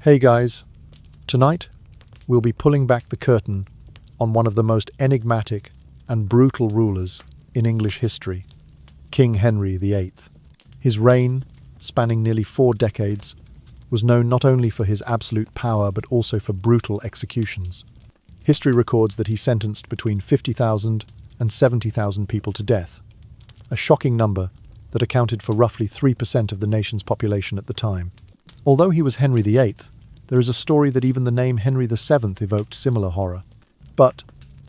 Hey guys, tonight we'll be pulling back the curtain on one of the most enigmatic and brutal rulers in English history, King Henry VIII. His reign, spanning nearly 4 decades, was known not only for his absolute power but also for brutal executions. History records that he sentenced between 50,000 and 70,000 people to death, a shocking number that accounted for roughly 3% of the nation's population at the time. Although he was Henry VIII, there is a story that even the name Henry VII evoked similar horror. But,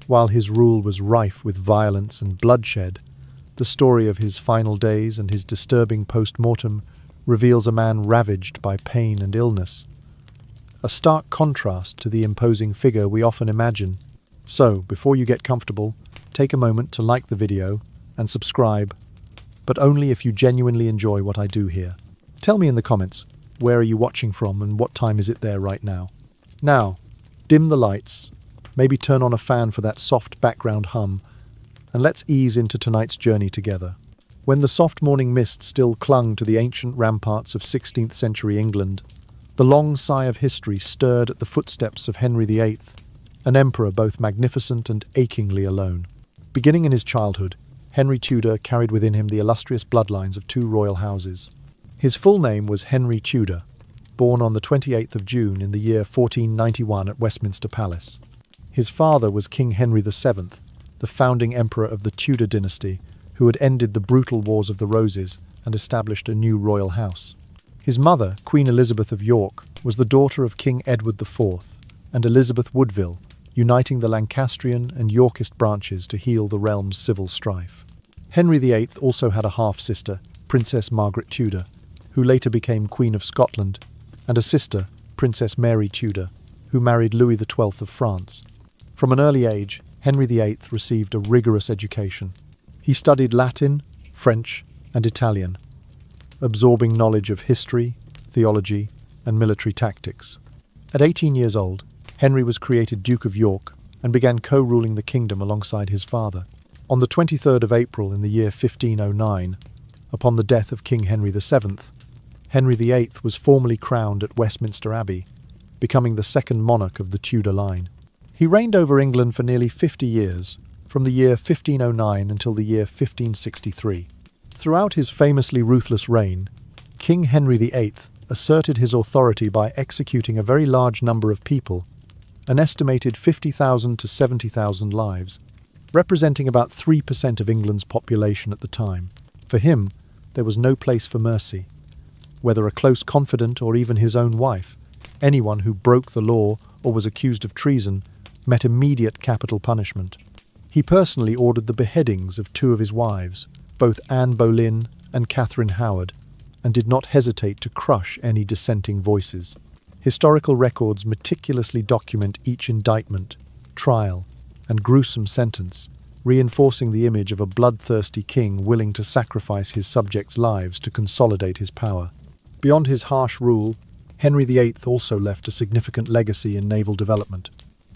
while his rule was rife with violence and bloodshed, the story of his final days and his disturbing postmortem reveals a man ravaged by pain and illness. A stark contrast to the imposing figure we often imagine. So, before you get comfortable, take a moment to like the video and subscribe, but only if you genuinely enjoy what I do here. Tell me in the comments, where are you watching from and what time is it there right now? Now, dim the lights, maybe turn on a fan for that soft background hum, and let's ease into tonight's journey together. When the soft morning mist still clung to the ancient ramparts of 16th century England, the long sigh of history stirred at the footsteps of Henry VIII, an emperor both magnificent and achingly alone. Beginning in his childhood, Henry Tudor carried within him the illustrious bloodlines of 2 royal houses. His full name was Henry Tudor, born on the 28th of June in the year 1491 at Westminster Palace. His father was King Henry VII, the founding emperor of the Tudor dynasty, who had ended the brutal Wars of the Roses and established a new royal house. His mother, Queen Elizabeth of York, was the daughter of King Edward IV and Elizabeth Woodville, uniting the Lancastrian and Yorkist branches to heal the realm's civil strife. Henry VIII also had a half-sister, Princess Margaret Tudor, who later became Queen of Scotland, and a sister, Princess Mary Tudor, who married Louis XII of France. From an early age, Henry VIII received a rigorous education. He studied Latin, French, and Italian, absorbing knowledge of history, theology, and military tactics. At 18 years old, Henry was created Duke of York and began co-ruling the kingdom alongside his father. On the 23rd of April in the year 1509, upon the death of King Henry VII, Henry VIII was formally crowned at Westminster Abbey, becoming the second monarch of the Tudor line. He reigned over England for nearly 50 years, from the year 1509 until the year 1563. Throughout his famously ruthless reign, King Henry VIII asserted his authority by executing a very large number of people, an estimated 50,000 to 70,000 lives, representing about 3% of England's population at the time. For him, there was no place for mercy. Whether a close confidant or even his own wife, anyone who broke the law or was accused of treason met immediate capital punishment. He personally ordered the beheadings of 2 of his wives, both Anne Boleyn and Catherine Howard, and did not hesitate to crush any dissenting voices. Historical records meticulously document each indictment, trial, and gruesome sentence, reinforcing the image of a bloodthirsty king willing to sacrifice his subjects' lives to consolidate his power. Beyond his harsh rule, Henry VIII also left a significant legacy in naval development.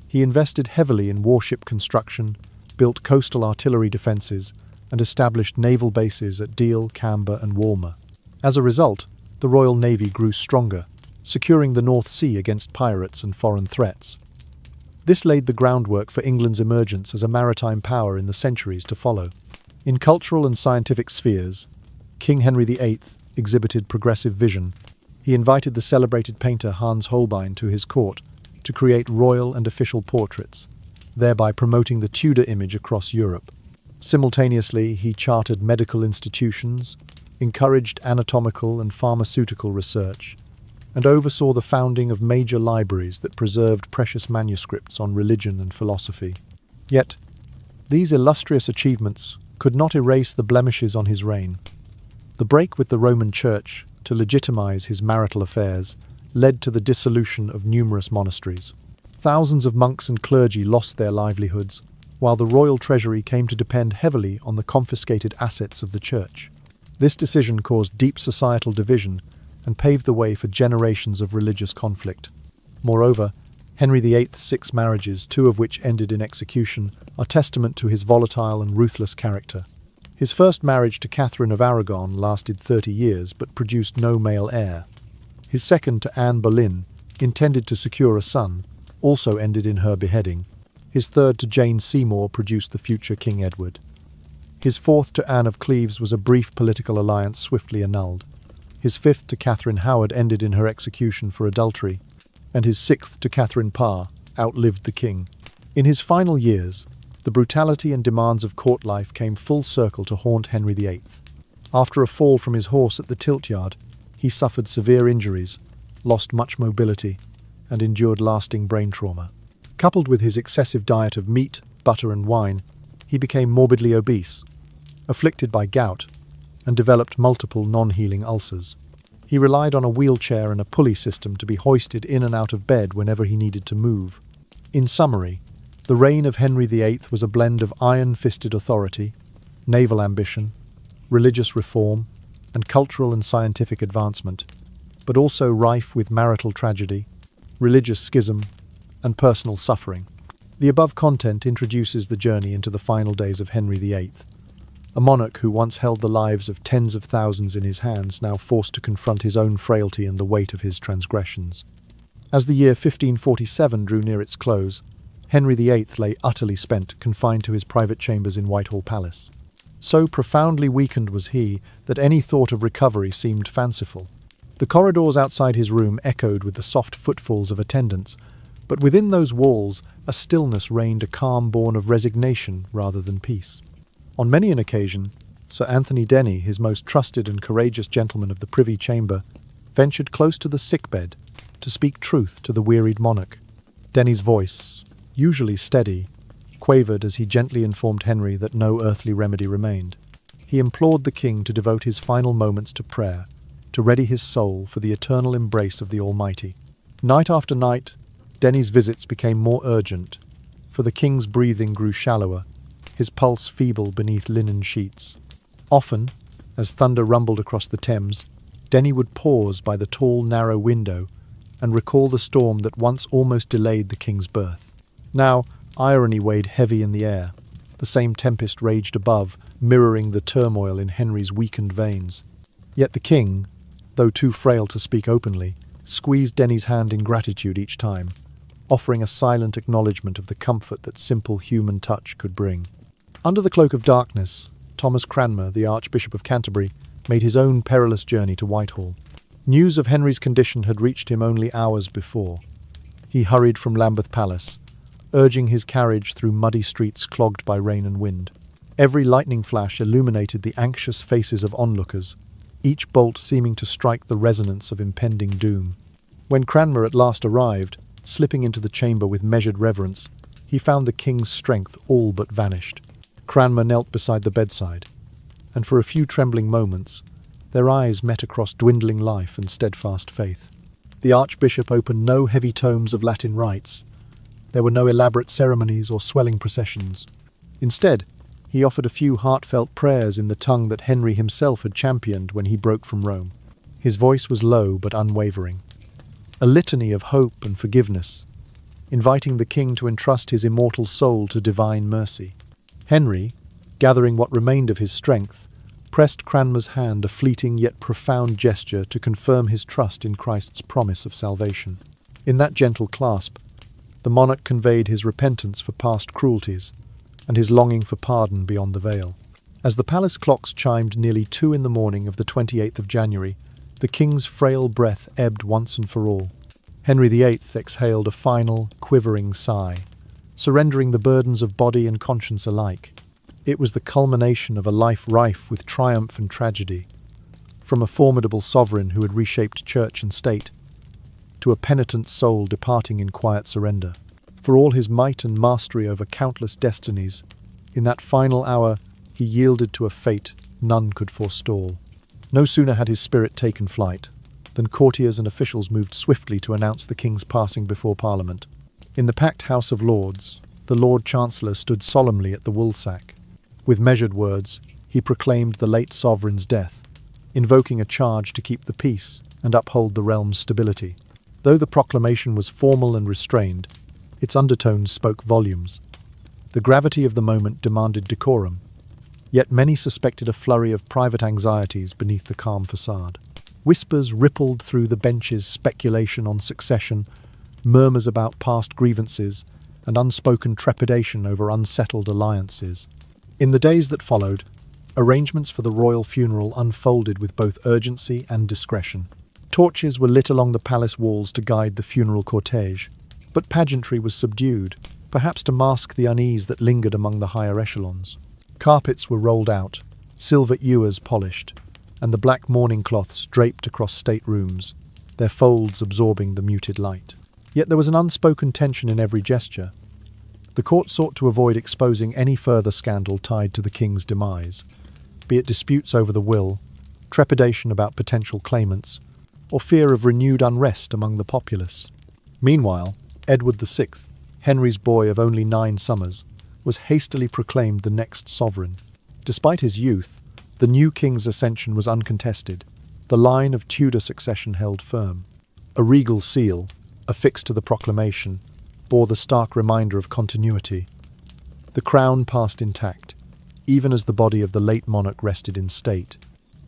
He invested heavily in warship construction, built coastal artillery defences, and established naval bases at Deal, Camber, and Walmer. As a result, the Royal Navy grew stronger, securing the North Sea against pirates and foreign threats. This laid the groundwork for England's emergence as a maritime power in the centuries to follow. In cultural and scientific spheres, King Henry VIII exhibited progressive vision. He invited the celebrated painter Hans Holbein to his court to create royal and official portraits, thereby promoting the Tudor image across Europe. Simultaneously, he chartered medical institutions, encouraged anatomical and pharmaceutical research, and oversaw the founding of major libraries that preserved precious manuscripts on religion and philosophy. Yet, these illustrious achievements could not erase the blemishes on his reign. The break with the Roman Church to legitimize his marital affairs led to the dissolution of numerous monasteries. Thousands of monks and clergy lost their livelihoods, while the royal treasury came to depend heavily on the confiscated assets of the church. This decision caused deep societal division and paved the way for generations of religious conflict. Moreover, Henry VIII's 6 marriages, 2 of which ended in execution, are testament to his volatile and ruthless character. His first marriage to Catherine of Aragon lasted 30 years but produced no male heir. His second to Anne Boleyn intended to secure a son, also ended in her beheading. His third to Jane Seymour produced the future King Edward. His fourth to Anne of Cleves was a brief political alliance swiftly annulled. His fifth to Catherine Howard ended in her execution for adultery, and his sixth to Catherine Parr outlived the king. In his final years, the brutality and demands of court life came full circle to haunt Henry VIII. After a fall from his horse at the tilt yard, he suffered severe injuries, lost much mobility, and endured lasting brain trauma. Coupled with his excessive diet of meat, butter and wine, he became morbidly obese, afflicted by gout, and developed multiple non-healing ulcers. He relied on a wheelchair and a pulley system to be hoisted in and out of bed whenever he needed to move. In summary, the reign of Henry VIII was a blend of iron-fisted authority, naval ambition, religious reform, and cultural and scientific advancement, but also rife with marital tragedy, religious schism, and personal suffering. The above content introduces the journey into the final days of Henry VIII, a monarch who once held the lives of tens of thousands in his hands, now forced to confront his own frailty and the weight of his transgressions. As the year 1547 drew near its close, Henry VIII lay utterly spent, confined to his private chambers in Whitehall Palace. So profoundly weakened was he that any thought of recovery seemed fanciful. The corridors outside his room echoed with the soft footfalls of attendants, but within those walls a stillness reigned, a calm born of resignation rather than peace. On many an occasion, Sir Anthony Denny, his most trusted and courageous gentleman of the Privy Chamber, ventured close to the sickbed to speak truth to the wearied monarch. Denny's voice, usually steady, quavered as he gently informed Henry that no earthly remedy remained. He implored the king to devote his final moments to prayer, to ready his soul for the eternal embrace of the Almighty. Night after night, Denny's visits became more urgent, for the king's breathing grew shallower, his pulse feeble beneath linen sheets. Often, as thunder rumbled across the Thames, Denny would pause by the tall, narrow window and recall the storm that once almost delayed the king's birth. Now, irony weighed heavy in the air. The same tempest raged above, mirroring the turmoil in Henry's weakened veins. Yet the king, though too frail to speak openly, squeezed Denny's hand in gratitude each time, offering a silent acknowledgement of the comfort that simple human touch could bring. Under the cloak of darkness, Thomas Cranmer, the Archbishop of Canterbury, made his own perilous journey to Whitehall. News of Henry's condition had reached him only hours before. He hurried from Lambeth Palace, urging his carriage through muddy streets clogged by rain and wind. Every lightning flash illuminated the anxious faces of onlookers, each bolt seeming to strike the resonance of impending doom. When Cranmer at last arrived, slipping into the chamber with measured reverence, he found the king's strength all but vanished. Cranmer knelt beside the bedside, and for a few trembling moments, their eyes met across dwindling life and steadfast faith. The Archbishop opened no heavy tomes of Latin rites. There were no elaborate ceremonies or swelling processions. Instead, he offered a few heartfelt prayers in the tongue that Henry himself had championed when he broke from Rome. His voice was low but unwavering, a litany of hope and forgiveness, inviting the king to entrust his immortal soul to divine mercy. Henry, gathering what remained of his strength, pressed Cranmer's hand, a fleeting yet profound gesture to confirm his trust in Christ's promise of salvation. In that gentle clasp, the monarch conveyed his repentance for past cruelties and his longing for pardon beyond the veil. As the palace clocks chimed nearly 2 in the morning of the 28th of January, the king's frail breath ebbed once and for all. Henry VIII exhaled a final, quivering sigh, surrendering the burdens of body and conscience alike. It was the culmination of a life rife with triumph and tragedy, from a formidable sovereign who had reshaped church and state, to a penitent soul departing in quiet surrender. For all his might and mastery over countless destinies, in that final hour he yielded to a fate none could forestall. No sooner had his spirit taken flight than courtiers and officials moved swiftly to announce the king's passing before Parliament. In the packed House of Lords, the Lord Chancellor stood solemnly at the woolsack. With measured words, he proclaimed the late sovereign's death, invoking a charge to keep the peace and uphold the realm's stability. Though the proclamation was formal and restrained, its undertones spoke volumes. The gravity of the moment demanded decorum, yet many suspected a flurry of private anxieties beneath the calm facade. Whispers rippled through the benches, speculation on succession, murmurs about past grievances, and unspoken trepidation over unsettled alliances. In the days that followed, arrangements for the royal funeral unfolded with both urgency and discretion. Torches were lit along the palace walls to guide the funeral cortege, but pageantry was subdued, perhaps to mask the unease that lingered among the higher echelons. Carpets were rolled out, silver ewers polished, and the black mourning cloths draped across staterooms, their folds absorbing the muted light. Yet there was an unspoken tension in every gesture. The court sought to avoid exposing any further scandal tied to the king's demise, be it disputes over the will, trepidation about potential claimants, or fear of renewed unrest among the populace. Meanwhile, Edward VI, Henry's boy of only 9 summers, was hastily proclaimed the next sovereign. Despite his youth, the new king's ascension was uncontested. The line of Tudor succession held firm. A regal seal, affixed to the proclamation, bore the stark reminder of continuity. The crown passed intact, even as the body of the late monarch rested in state.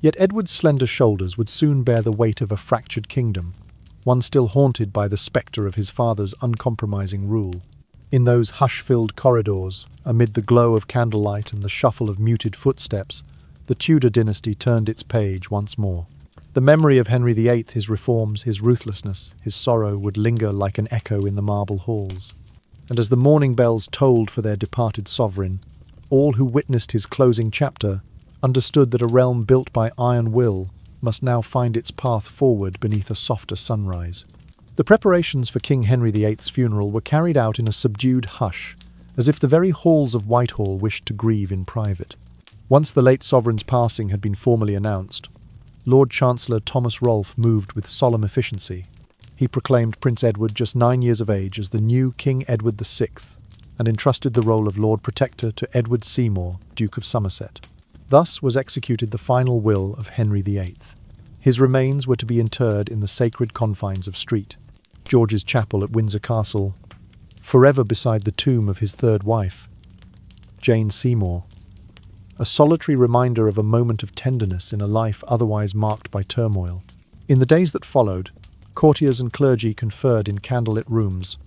Yet Edward's slender shoulders would soon bear the weight of a fractured kingdom, one still haunted by the spectre of his father's uncompromising rule. In those hush-filled corridors, amid the glow of candlelight and the shuffle of muted footsteps, the Tudor dynasty turned its page once more. The memory of Henry VIII, his reforms, his ruthlessness, his sorrow would linger like an echo in the marble halls. And as the morning bells tolled for their departed sovereign, all who witnessed his closing chapter understood that a realm built by iron will must now find its path forward beneath a softer sunrise. The preparations for King Henry VIII's funeral were carried out in a subdued hush, as if the very halls of Whitehall wished to grieve in private. Once the late sovereign's passing had been formally announced, Lord Chancellor Thomas Rolfe moved with solemn efficiency. He proclaimed Prince Edward just 9 years of age as the new King Edward VI, and entrusted the role of Lord Protector to Edward Seymour, Duke of Somerset. Thus was executed the final will of Henry VIII. His remains were to be interred in the sacred confines of St. George's Chapel at Windsor Castle, forever beside the tomb of his third wife, Jane Seymour, a solitary reminder of a moment of tenderness in a life otherwise marked by turmoil. In the days that followed, courtiers and clergy conferred in candlelit rooms,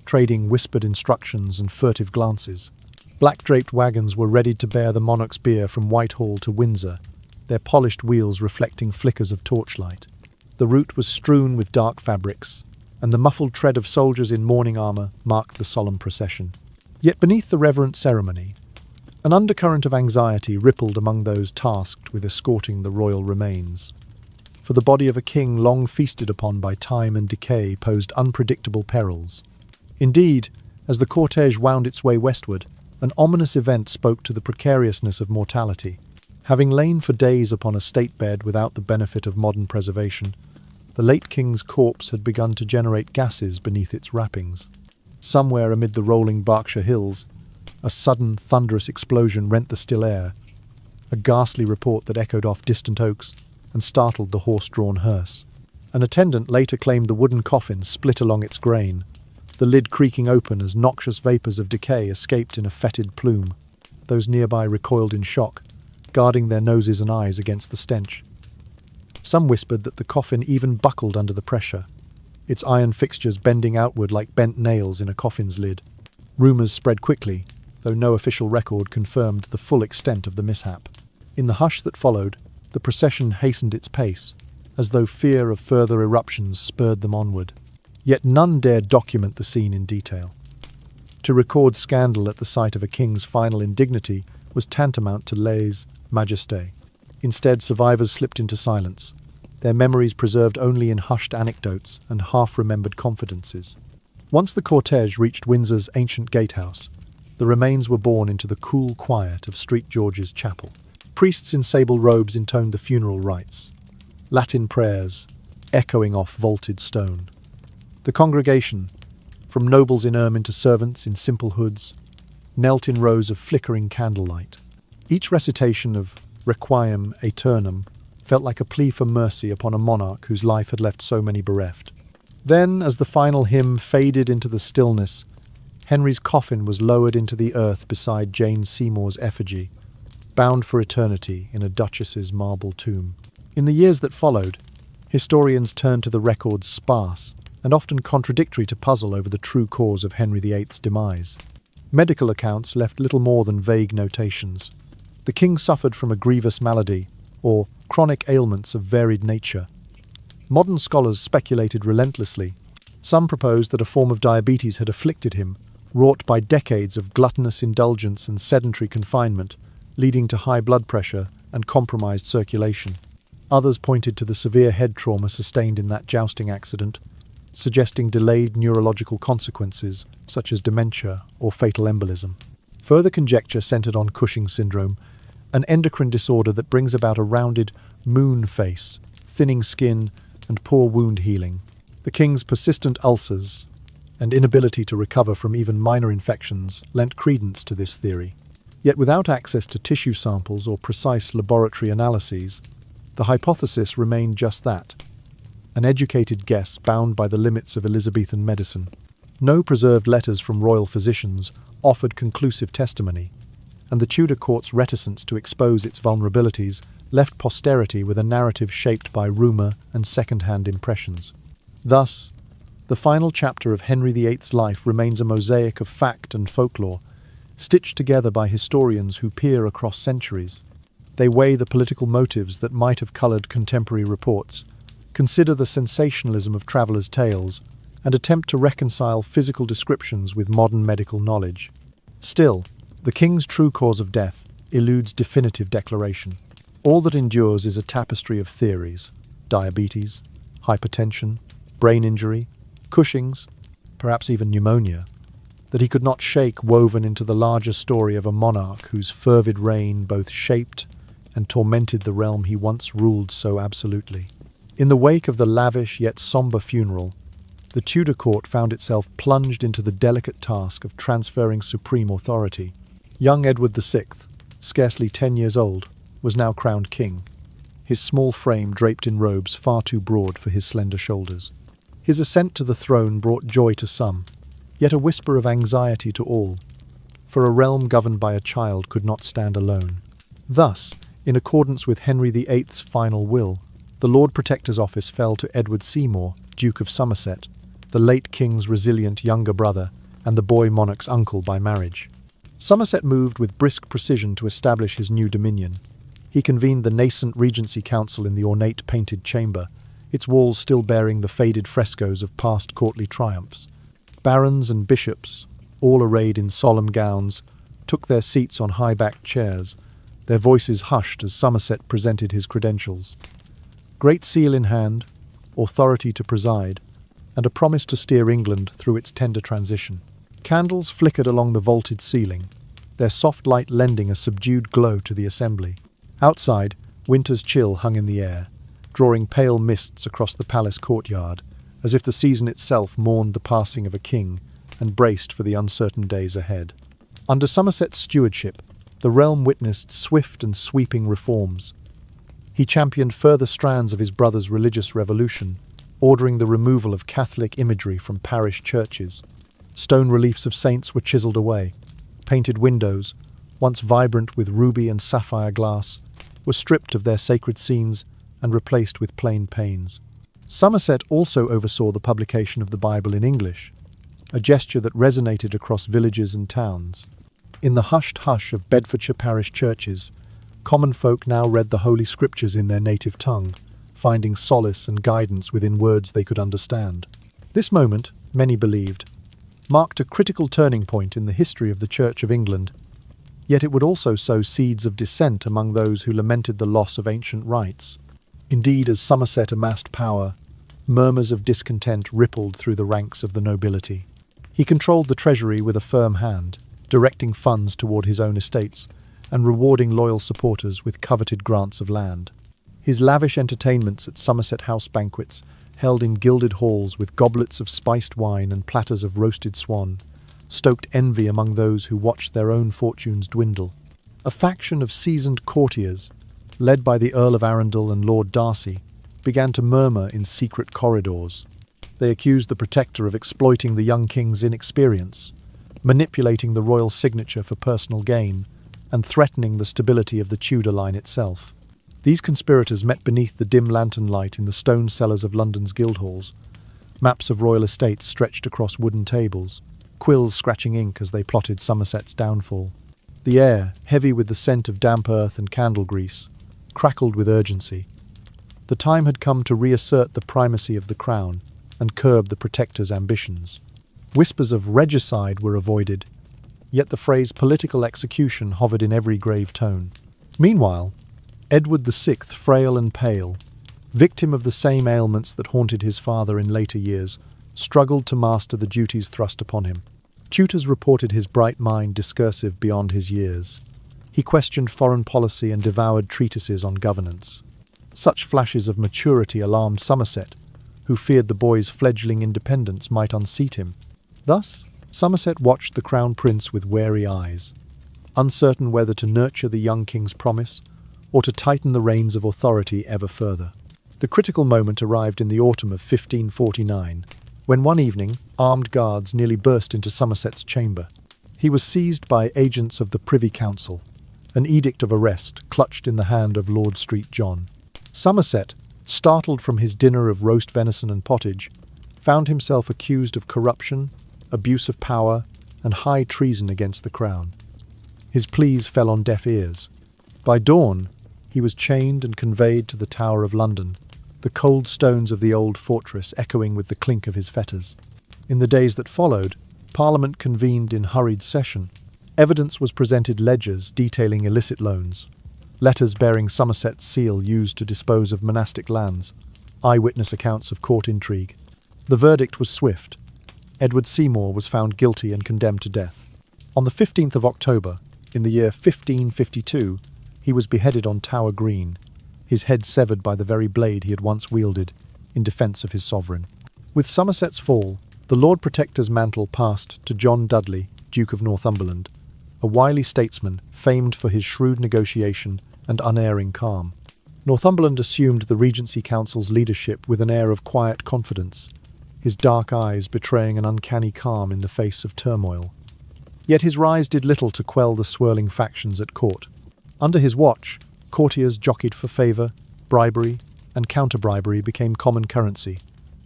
trading whispered instructions and furtive glances. Black-draped wagons were readied to bear the monarch's bier from Whitehall to Windsor, their polished wheels reflecting flickers of torchlight. The route was strewn with dark fabrics, and the muffled tread of soldiers in mourning armour marked the solemn procession. Yet beneath the reverent ceremony, an undercurrent of anxiety rippled among those tasked with escorting the royal remains. For the body of a king long feasted upon by time and decay posed unpredictable perils. Indeed, as the cortege wound its way westward, an ominous event spoke to the precariousness of mortality. Having lain for days upon a state bed without the benefit of modern preservation, the late king's corpse had begun to generate gases beneath its wrappings. Somewhere amid the rolling Berkshire hills, a sudden, thunderous explosion rent the still air, a ghastly report that echoed off distant oaks and startled the horse-drawn hearse. An attendant later claimed the wooden coffin split along its grain, the lid creaking open as noxious vapours of decay escaped in a fetid plume. Those nearby recoiled in shock, guarding their noses and eyes against the stench. Some whispered that the coffin even buckled under the pressure, its iron fixtures bending outward like bent nails in a coffin's lid. Rumours spread quickly, though no official record confirmed the full extent of the mishap. In the hush that followed, the procession hastened its pace, as though fear of further eruptions spurred them onward. Yet none dared document the scene in detail. To record scandal at the sight of a king's final indignity was tantamount to lèse-majesté. Instead, survivors slipped into silence, their memories preserved only in hushed anecdotes and half-remembered confidences. Once the cortege reached Windsor's ancient gatehouse, the remains were borne into the cool quiet of St. George's Chapel. Priests in sable robes intoned the funeral rites, Latin prayers echoing off vaulted stone. The congregation, from nobles in ermine to servants in simple hoods, knelt in rows of flickering candlelight. Each recitation of Requiem Aeternam felt like a plea for mercy upon a monarch whose life had left so many bereft. Then, as the final hymn faded into the stillness, Henry's coffin was lowered into the earth beside Jane Seymour's effigy, bound for eternity in a duchess's marble tomb. In the years that followed, Historians turn to the records sparse and often contradictory to puzzle over the true cause of Henry VIII's demise. Medical accounts left little more than vague notations. The king suffered from a grievous malady, or chronic ailments of varied nature. Modern scholars speculated relentlessly. Some proposed that a form of diabetes had afflicted him, wrought by decades of gluttonous indulgence and sedentary confinement, leading to high blood pressure and compromised circulation. Others pointed to the severe head trauma sustained in that jousting accident, suggesting delayed neurological consequences such as dementia or fatal embolism. Further conjecture centered on Cushing's syndrome, an endocrine disorder that brings about a rounded moon face, thinning skin, and poor wound healing. The king's persistent ulcers and inability to recover from even minor infections lent credence to this theory. Yet without access to tissue samples or precise laboratory analyses, the hypothesis remained just that, an educated guess bound by the limits of Elizabethan medicine. No preserved letters from royal physicians offered conclusive testimony, and the Tudor court's reticence to expose its vulnerabilities left posterity with a narrative shaped by rumour and second-hand impressions. Thus, the final chapter of Henry VIII's life remains a mosaic of fact and folklore, stitched together by historians who peer across centuries. They weigh the political motives that might have coloured contemporary reports, consider the sensationalism of travellers' tales, and attempt to reconcile physical descriptions with modern medical knowledge. Still, the king's true cause of death eludes definitive declaration. All that endures is a tapestry of theories: diabetes, hypertension, brain injury, Cushing's, perhaps even pneumonia, that he could not shake, woven into the larger story of a monarch whose fervid reign both shaped and tormented the realm he once ruled so absolutely. In the wake of the lavish yet sombre funeral, the Tudor court found itself plunged into the delicate task of transferring supreme authority. Young Edward VI, scarcely 10 years old, was now crowned king, his small frame draped in robes far too broad for his slender shoulders. His ascent to the throne brought joy to some, yet a whisper of anxiety to all, for a realm governed by a child could not stand alone. Thus, in accordance with Henry VIII's final will, the Lord Protector's office fell to Edward Seymour, Duke of Somerset, the late king's resilient younger brother and the boy monarch's uncle by marriage. Somerset moved with brisk precision to establish his new dominion. He convened the nascent Regency Council in the ornate painted chamber, its walls still bearing the faded frescoes of past courtly triumphs. Barons and bishops, all arrayed in solemn gowns, took their seats on high-backed chairs, their voices hushed as Somerset presented his credentials. Great Seal in hand, authority to preside, and a promise to steer England through its tender transition. Candles flickered along the vaulted ceiling, their soft light lending a subdued glow to the assembly. Outside, winter's chill hung in the air, drawing pale mists across the palace courtyard, as if the season itself mourned the passing of a king and braced for the uncertain days ahead. Under Somerset's stewardship, the realm witnessed swift and sweeping reforms. He championed further strands of his brother's religious revolution, ordering the removal of Catholic imagery from parish churches. Stone reliefs of saints were chiselled away. Painted windows, once vibrant with ruby and sapphire glass, were stripped of their sacred scenes and replaced with plain panes. Somerset also oversaw the publication of the Bible in English, a gesture that resonated across villages and towns. In the hushed hush of Bedfordshire parish churches, common folk now read the Holy Scriptures in their native tongue, finding solace and guidance within words they could understand. This moment, many believed, marked a critical turning point in the history of the Church of England, yet it would also sow seeds of dissent among those who lamented the loss of ancient rites. Indeed, as Somerset amassed power, murmurs of discontent rippled through the ranks of the nobility. He controlled the treasury with a firm hand, directing funds toward his own estates and rewarding loyal supporters with coveted grants of land. His lavish entertainments at Somerset House banquets, held in gilded halls with goblets of spiced wine and platters of roasted swan, stoked envy among those who watched their own fortunes dwindle. A faction of seasoned courtiers, led by the Earl of Arundel and Lord Darcy, began to murmur in secret corridors. They accused the Protector of exploiting the young king's inexperience, manipulating the royal signature for personal gain, and threatening the stability of the Tudor line itself. These conspirators met beneath the dim lantern light in the stone cellars of London's guildhalls. Maps of royal estates stretched across wooden tables, quills scratching ink as they plotted Somerset's downfall. The air, heavy with the scent of damp earth and candle grease, crackled with urgency. The time had come to reassert the primacy of the crown and curb the protector's ambitions. Whispers of regicide were avoided, yet the phrase political execution hovered in every grave tone. Meanwhile, Edward VI, frail and pale, victim of the same ailments that haunted his father in later years, struggled to master the duties thrust upon him. Tutors reported his bright mind discursive beyond his years. He questioned foreign policy and devoured treatises on governance. Such flashes of maturity alarmed Somerset, who feared the boy's fledgling independence might unseat him. Thus, Somerset watched the Crown Prince with wary eyes, uncertain whether to nurture the young king's promise or to tighten the reins of authority ever further. The critical moment arrived in the autumn of 1549, when one evening armed guards nearly burst into Somerset's chamber. He was seized by agents of the Privy Council, an edict of arrest clutched in the hand of Lord Street John. Somerset, startled from his dinner of roast venison and pottage, found himself accused of corruption, abuse of power, and high treason against the crown. His pleas fell on deaf ears. By dawn, he was chained and conveyed to the Tower of London, the cold stones of the old fortress echoing with the clink of his fetters. In the days that followed, Parliament convened in hurried session. Evidence was presented, ledgers detailing illicit loans, letters bearing Somerset's seal used to dispose of monastic lands, eyewitness accounts of court intrigue. The verdict was swift. Edward Seymour was found guilty and condemned to death. On the 15th of October, in the year 1552, he was beheaded on Tower Green, his head severed by the very blade he had once wielded in defence of his sovereign. With Somerset's fall, the Lord Protector's mantle passed to John Dudley, Duke of Northumberland, a wily statesman famed for his shrewd negotiation and unerring calm. Northumberland assumed the Regency Council's leadership with an air of quiet confidence, his dark eyes betraying an uncanny calm in the face of turmoil. Yet his rise did little to quell the swirling factions at court. Under his watch, courtiers jockeyed for favour, bribery, and counter-bribery became common currency,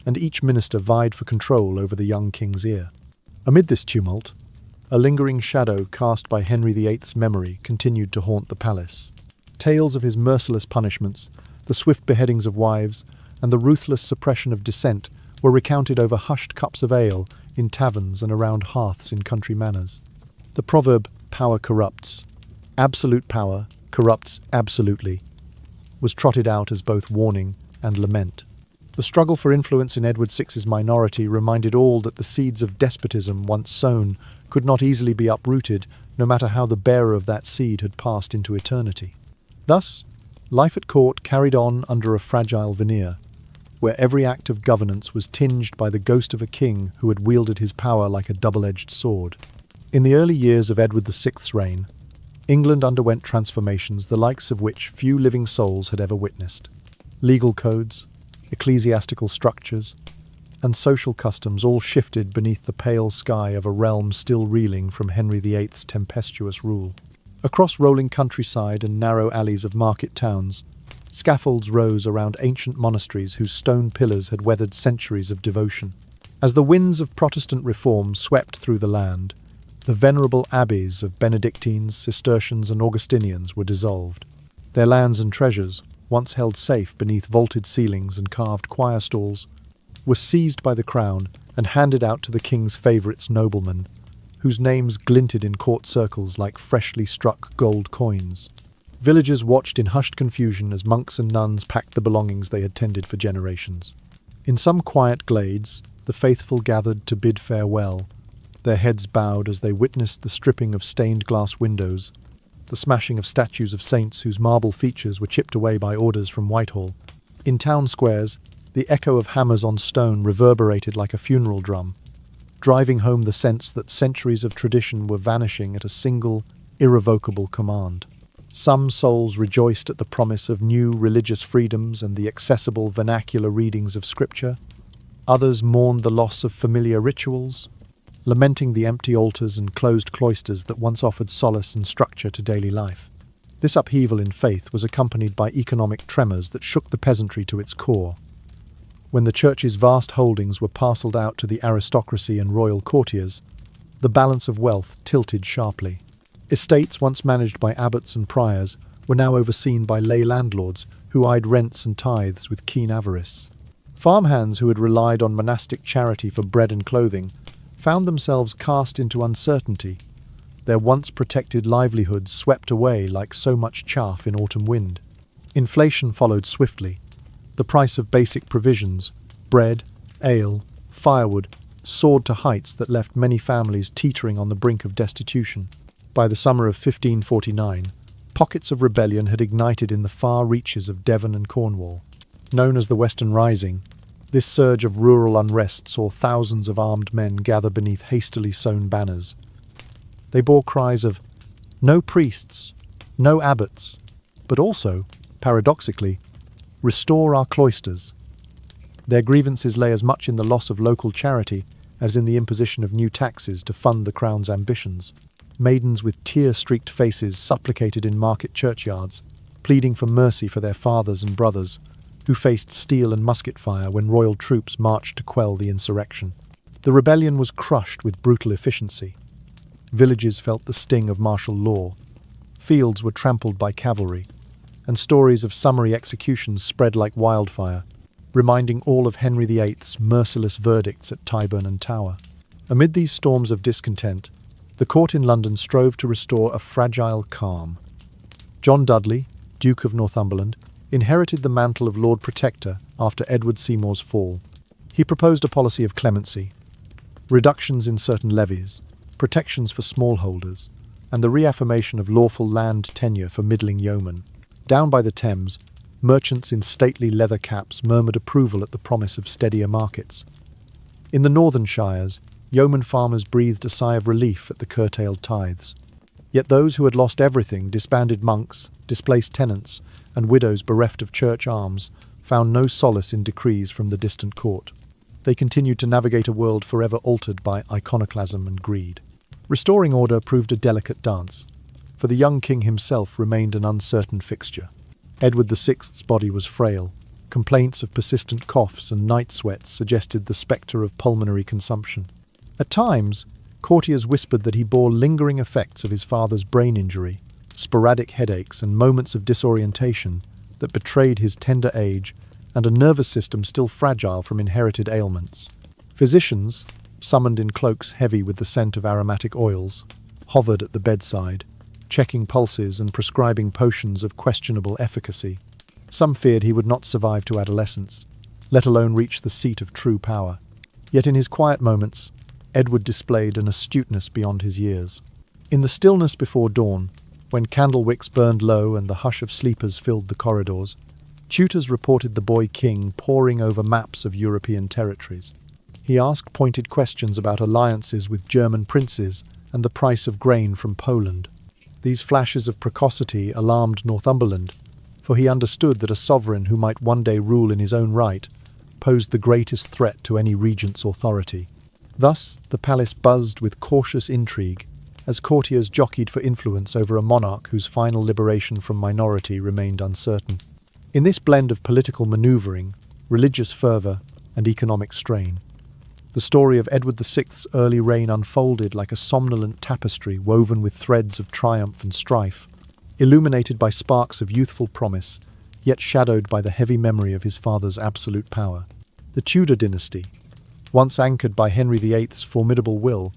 and each minister vied for control over the young king's ear. Amid this tumult, a lingering shadow cast by Henry VIII's memory continued to haunt the palace. Tales of his merciless punishments, the swift beheadings of wives, and the ruthless suppression of dissent were recounted over hushed cups of ale in taverns and around hearths in country manors. The proverb, "power corrupts," absolute power corrupts absolutely, was trotted out as both warning and lament. The struggle for influence in Edward VI's minority reminded all that the seeds of despotism once sown could not easily be uprooted, no matter how the bearer of that seed had passed into eternity. Thus, life at court carried on under a fragile veneer, where every act of governance was tinged by the ghost of a king who had wielded his power like a double-edged sword. In the early years of Edward VI's reign, England underwent transformations the likes of which few living souls had ever witnessed. Legal codes, ecclesiastical structures, and social customs all shifted beneath the pale sky of a realm still reeling from Henry VIII's tempestuous rule. Across rolling countryside and narrow alleys of market towns, scaffolds rose around ancient monasteries whose stone pillars had weathered centuries of devotion. As the winds of Protestant reform swept through the land, the venerable abbeys of Benedictines, Cistercians, and Augustinians were dissolved. Their lands and treasures, once held safe beneath vaulted ceilings and carved choir stalls, were seized by the crown and handed out to the king's favourites noblemen, whose names glinted in court circles like freshly struck gold coins. Villagers watched in hushed confusion as monks and nuns packed the belongings they had tended for generations. In some quiet glades, the faithful gathered to bid farewell, their heads bowed as they witnessed the stripping of stained glass windows, the smashing of statues of saints whose marble features were chipped away by orders from Whitehall. In town squares, the echo of hammers on stone reverberated like a funeral drum, driving home the sense that centuries of tradition were vanishing at a single, irrevocable command. Some souls rejoiced at the promise of new religious freedoms and the accessible vernacular readings of Scripture. Others mourned the loss of familiar rituals, lamenting the empty altars and closed cloisters that once offered solace and structure to daily life. This upheaval in faith was accompanied by economic tremors that shook the peasantry to its core. When the church's vast holdings were parcelled out to the aristocracy and royal courtiers, the balance of wealth tilted sharply. Estates once managed by abbots and priors were now overseen by lay landlords who eyed rents and tithes with keen avarice. Farmhands who had relied on monastic charity for bread and clothing found themselves cast into uncertainty, their once protected livelihoods swept away like so much chaff in autumn wind. Inflation followed swiftly. The price of basic provisions, bread, ale, firewood, soared to heights that left many families teetering on the brink of destitution. By the summer of 1549, pockets of rebellion had ignited in the far reaches of Devon and Cornwall. Known as the Western Rising, this surge of rural unrest saw thousands of armed men gather beneath hastily sewn banners. They bore cries of, "No priests, no abbots," but also, paradoxically, "Restore our cloisters." Their grievances lay as much in the loss of local charity as in the imposition of new taxes to fund the crown's ambitions. Maidens with tear-streaked faces supplicated in market churchyards, pleading for mercy for their fathers and brothers, who faced steel and musket fire when royal troops marched to quell the insurrection. The rebellion was crushed with brutal efficiency. Villages felt the sting of martial law, fields were trampled by cavalry, and stories of summary executions spread like wildfire, reminding all of Henry VIII's merciless verdicts at Tyburn and Tower. Amid these storms of discontent, the court in London strove to restore a fragile calm. John Dudley, Duke of Northumberland, inherited the mantle of Lord Protector after Edward Seymour's fall. He proposed a policy of clemency, reductions in certain levies, protections for smallholders, and the reaffirmation of lawful land tenure for middling yeomen. Down by the Thames, merchants in stately leather caps murmured approval at the promise of steadier markets. In the northern shires, yeoman farmers breathed a sigh of relief at the curtailed tithes. Yet those who had lost everything, disbanded monks, displaced tenants, and widows bereft of church arms, found no solace in decrees from the distant court. They continued to navigate a world forever altered by iconoclasm and greed. Restoring order proved a delicate dance, for the young king himself remained an uncertain fixture. Edward VI's body was frail. Complaints of persistent coughs and night sweats suggested the spectre of pulmonary consumption. At times, courtiers whispered that he bore lingering effects of his father's brain injury, sporadic headaches and moments of disorientation that betrayed his tender age and a nervous system still fragile from inherited ailments. Physicians, summoned in cloaks heavy with the scent of aromatic oils, hovered at the bedside, checking pulses and prescribing potions of questionable efficacy. Some feared he would not survive to adolescence, let alone reach the seat of true power. Yet in his quiet moments, Edward displayed an astuteness beyond his years. In the stillness before dawn, when candle wicks burned low and the hush of sleepers filled the corridors, tutors reported the boy king poring over maps of European territories. He asked pointed questions about alliances with German princes and the price of grain from Poland. These flashes of precocity alarmed Northumberland, for he understood that a sovereign who might one day rule in his own right posed the greatest threat to any regent's authority. Thus, the palace buzzed with cautious intrigue, as courtiers jockeyed for influence over a monarch whose final liberation from minority remained uncertain. In this blend of political manoeuvring, religious fervour, and economic strain, the story of Edward VI's early reign unfolded like a somnolent tapestry woven with threads of triumph and strife, illuminated by sparks of youthful promise, yet shadowed by the heavy memory of his father's absolute power. The Tudor dynasty, once anchored by Henry VIII's formidable will,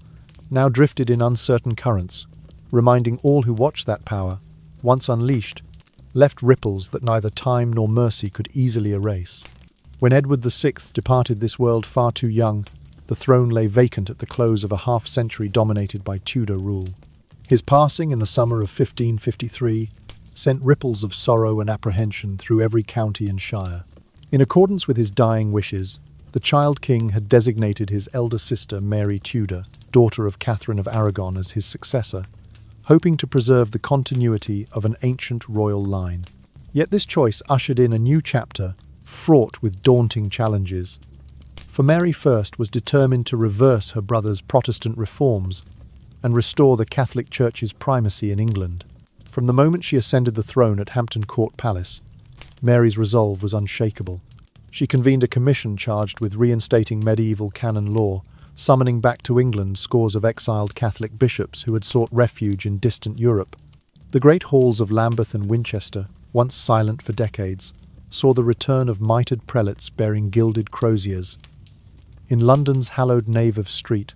now drifted in uncertain currents, reminding all who watched that power, once unleashed, left ripples that neither time nor mercy could easily erase. When Edward VI departed this world far too young, the throne lay vacant at the close of a half-century dominated by Tudor rule. His passing in the summer of 1553 sent ripples of sorrow and apprehension through every county and shire. In accordance with his dying wishes, the child king had designated his elder sister Mary Tudor, daughter of Catherine of Aragon, as his successor, hoping to preserve the continuity of an ancient royal line. Yet this choice ushered in a new chapter, fraught with daunting challenges. For Mary first was determined to reverse her brother's Protestant reforms and restore the Catholic Church's primacy in England. From the moment she ascended the throne at Hampton Court Palace, Mary's resolve was unshakable. She convened a commission charged with reinstating medieval canon law, summoning back to England scores of exiled Catholic bishops who had sought refuge in distant Europe. The great halls of Lambeth and Winchester, once silent for decades, saw the return of mitred prelates bearing gilded croziers. In London's hallowed nave of Street,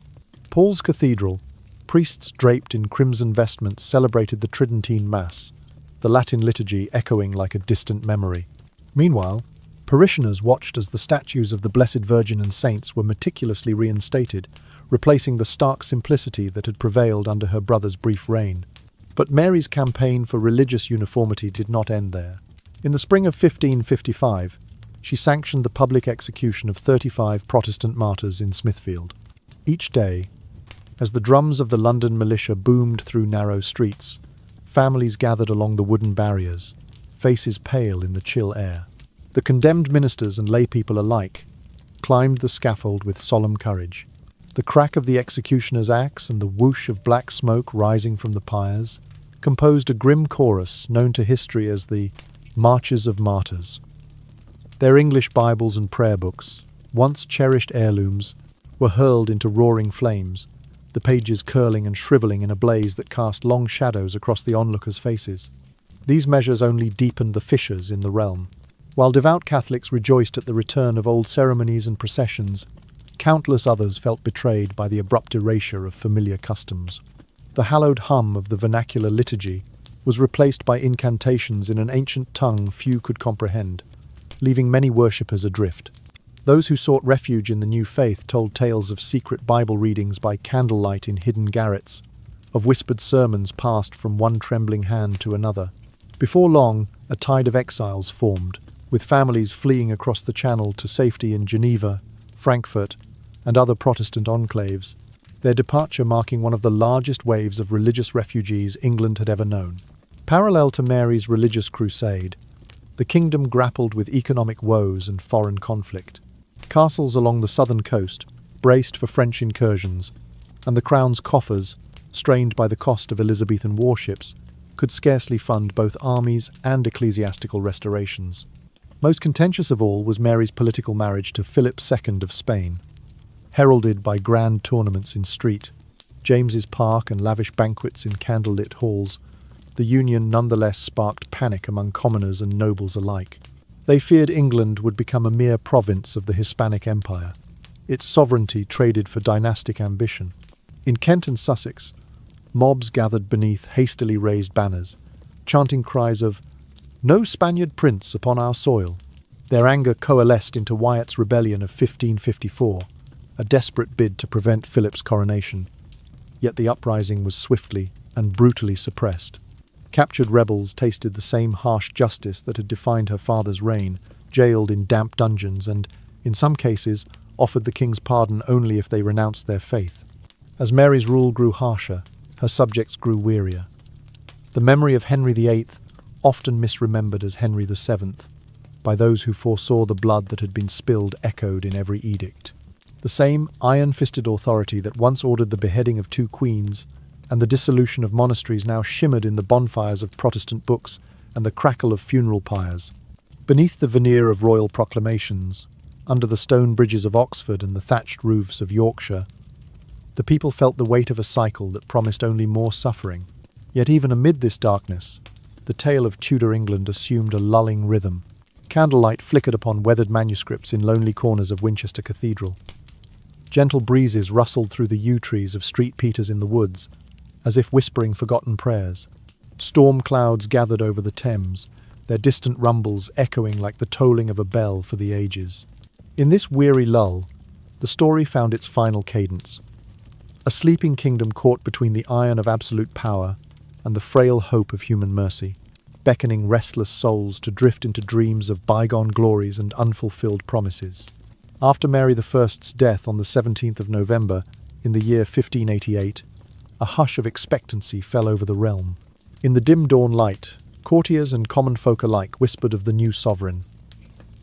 Paul's Cathedral, priests draped in crimson vestments celebrated the Tridentine Mass, the Latin liturgy echoing like a distant memory. Meanwhile, parishioners watched as the statues of the Blessed Virgin and saints were meticulously reinstated, replacing the stark simplicity that had prevailed under her brother's brief reign. But Mary's campaign for religious uniformity did not end there. In the spring of 1555, she sanctioned the public execution of 35 Protestant martyrs in Smithfield. Each day, as the drums of the London militia boomed through narrow streets, families gathered along the wooden barriers, faces pale in the chill air. The condemned ministers and laypeople alike climbed the scaffold with solemn courage. The crack of the executioner's axe and the whoosh of black smoke rising from the pyres composed a grim chorus known to history as the Marches of Martyrs. Their English Bibles and prayer books, once cherished heirlooms, were hurled into roaring flames, the pages curling and shrivelling in a blaze that cast long shadows across the onlookers' faces. These measures only deepened the fissures in the realm. While devout Catholics rejoiced at the return of old ceremonies and processions, countless others felt betrayed by the abrupt erasure of familiar customs. The hallowed hum of the vernacular liturgy was replaced by incantations in an ancient tongue few could comprehend, leaving many worshippers adrift. Those who sought refuge in the new faith told tales of secret Bible readings by candlelight in hidden garrets, of whispered sermons passed from one trembling hand to another. Before long, a tide of exiles formed, with families fleeing across the Channel to safety in Geneva, Frankfurt, and other Protestant enclaves, their departure marking one of the largest waves of religious refugees England had ever known. Parallel to Mary's religious crusade, the kingdom grappled with economic woes and foreign conflict. Castles along the southern coast braced for French incursions, and the crown's coffers, strained by the cost of Elizabethan warships, could scarcely fund both armies and ecclesiastical restorations. Most contentious of all was Mary's political marriage to Philip II of Spain. Heralded by grand tournaments in street, James's Park and lavish banquets in candlelit halls, the union nonetheless sparked panic among commoners and nobles alike. They feared England would become a mere province of the Hispanic Empire, its sovereignty traded for dynastic ambition. In Kent and Sussex, mobs gathered beneath hastily raised banners, chanting cries of "No Spaniard prince upon our soil." Their anger coalesced into Wyatt's rebellion of 1554, a desperate bid to prevent Philip's coronation. Yet the uprising was swiftly and brutally suppressed. Captured rebels tasted the same harsh justice that had defined her father's reign, jailed in damp dungeons and, in some cases, offered the king's pardon only if they renounced their faith. As Mary's rule grew harsher, her subjects grew wearier. The memory of Henry VIII, often misremembered as Henry VII, by those who foresaw the blood that had been spilled echoed in every edict. The same iron-fisted authority that once ordered the beheading of 2 queens and the dissolution of monasteries now shimmered in the bonfires of Protestant books and the crackle of funeral pyres. Beneath the veneer of royal proclamations, under the stone bridges of Oxford and the thatched roofs of Yorkshire, the people felt the weight of a cycle that promised only more suffering. Yet even amid this darkness, the tale of Tudor England assumed a lulling rhythm. Candlelight flickered upon weathered manuscripts in lonely corners of Winchester Cathedral. Gentle breezes rustled through the yew trees of street Peters in the woods, as if whispering forgotten prayers. Storm clouds gathered over the Thames, their distant rumbles echoing like the tolling of a bell for the ages. In this weary lull, the story found its final cadence. A sleeping kingdom caught between the iron of absolute power and the frail hope of human mercy, beckoning restless souls to drift into dreams of bygone glories and unfulfilled promises. After Mary I's death on the 17th of November in the year 1588, a hush of expectancy fell over the realm. In the dim dawn light, courtiers and common folk alike whispered of the new sovereign.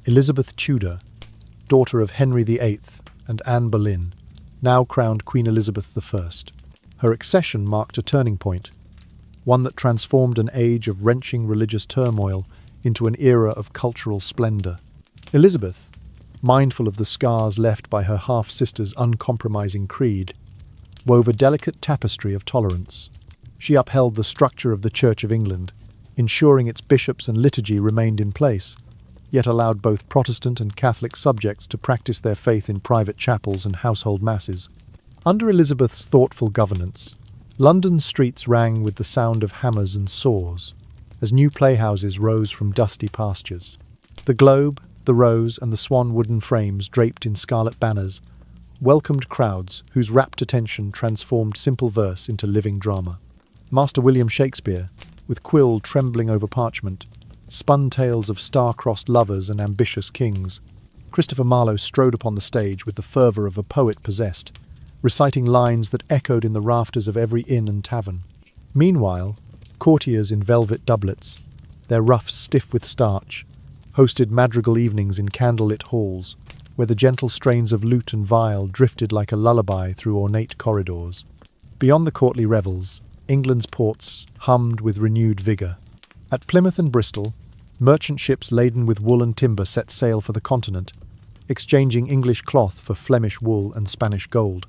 Elizabeth Tudor, daughter of Henry VIII and Anne Boleyn, now crowned Queen Elizabeth I. Her accession marked a turning point. one that transformed an age of wrenching religious turmoil into an era of cultural splendor. Elizabeth, mindful of the scars left by her half-sister's uncompromising creed, wove a delicate tapestry of tolerance. She upheld the structure of the Church of England, ensuring its bishops and liturgy remained in place, yet allowed both Protestant and Catholic subjects to practice their faith in private chapels and household masses. Under Elizabeth's thoughtful governance, London's streets rang with the sound of hammers and saws, as new playhouses rose from dusty pastures. The Globe, the Rose, and the Swan wooden frames draped in scarlet banners welcomed crowds whose rapt attention transformed simple verse into living drama. Master William Shakespeare, with quill trembling over parchment, spun tales of star-crossed lovers and ambitious kings. Christopher Marlowe strode upon the stage with the fervour of a poet possessed, reciting lines that echoed in the rafters of every inn and tavern. Meanwhile, courtiers in velvet doublets, their ruffs stiff with starch, hosted madrigal evenings in candlelit halls, where the gentle strains of lute and viol drifted like a lullaby through ornate corridors. Beyond the courtly revels, England's ports hummed with renewed vigour. At Plymouth and Bristol, merchant ships laden with wool and timber set sail for the continent, exchanging English cloth for Flemish wool and Spanish gold.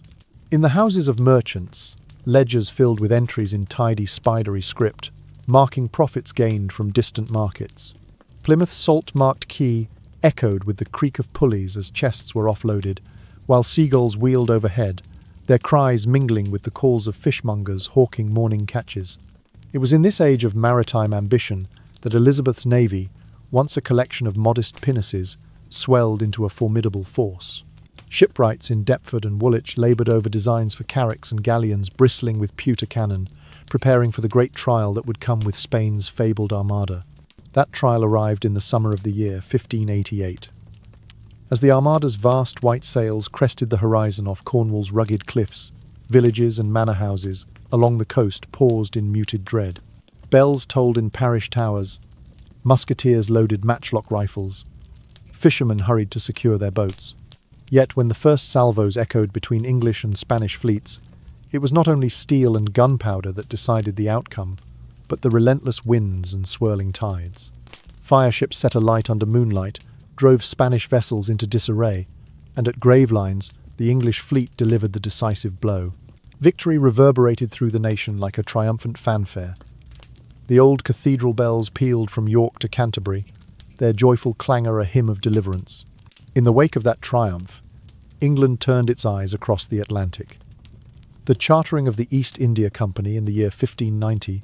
In the houses of merchants, ledgers filled with entries in tidy, spidery script, marking profits gained from distant markets. Plymouth's salt-marked quay echoed with the creak of pulleys as chests were offloaded, while seagulls wheeled overhead, their cries mingling with the calls of fishmongers hawking morning catches. It was in this age of maritime ambition that Elizabeth's navy, once a collection of modest pinnaces, swelled into a formidable force. Shipwrights in Deptford and Woolwich laboured over designs for carracks and galleons bristling with pewter cannon, preparing for the great trial that would come with Spain's fabled armada. That trial arrived in the summer of the year 1588. As the armada's vast white sails crested the horizon off Cornwall's rugged cliffs, villages and manor houses along the coast paused in muted dread. Bells tolled in parish towers, musketeers loaded matchlock rifles, fishermen hurried to secure their boats. Yet when the first salvos echoed between English and Spanish fleets, it was not only steel and gunpowder that decided the outcome, but the relentless winds and swirling tides. Fireships set alight under moonlight drove Spanish vessels into disarray, and at Gravelines the English fleet delivered the decisive blow. Victory reverberated through the nation like a triumphant fanfare. The old cathedral bells pealed from York to Canterbury, their joyful clangor a hymn of deliverance. In the wake of that triumph, England turned its eyes across the Atlantic. The chartering of the East India Company in the year 1590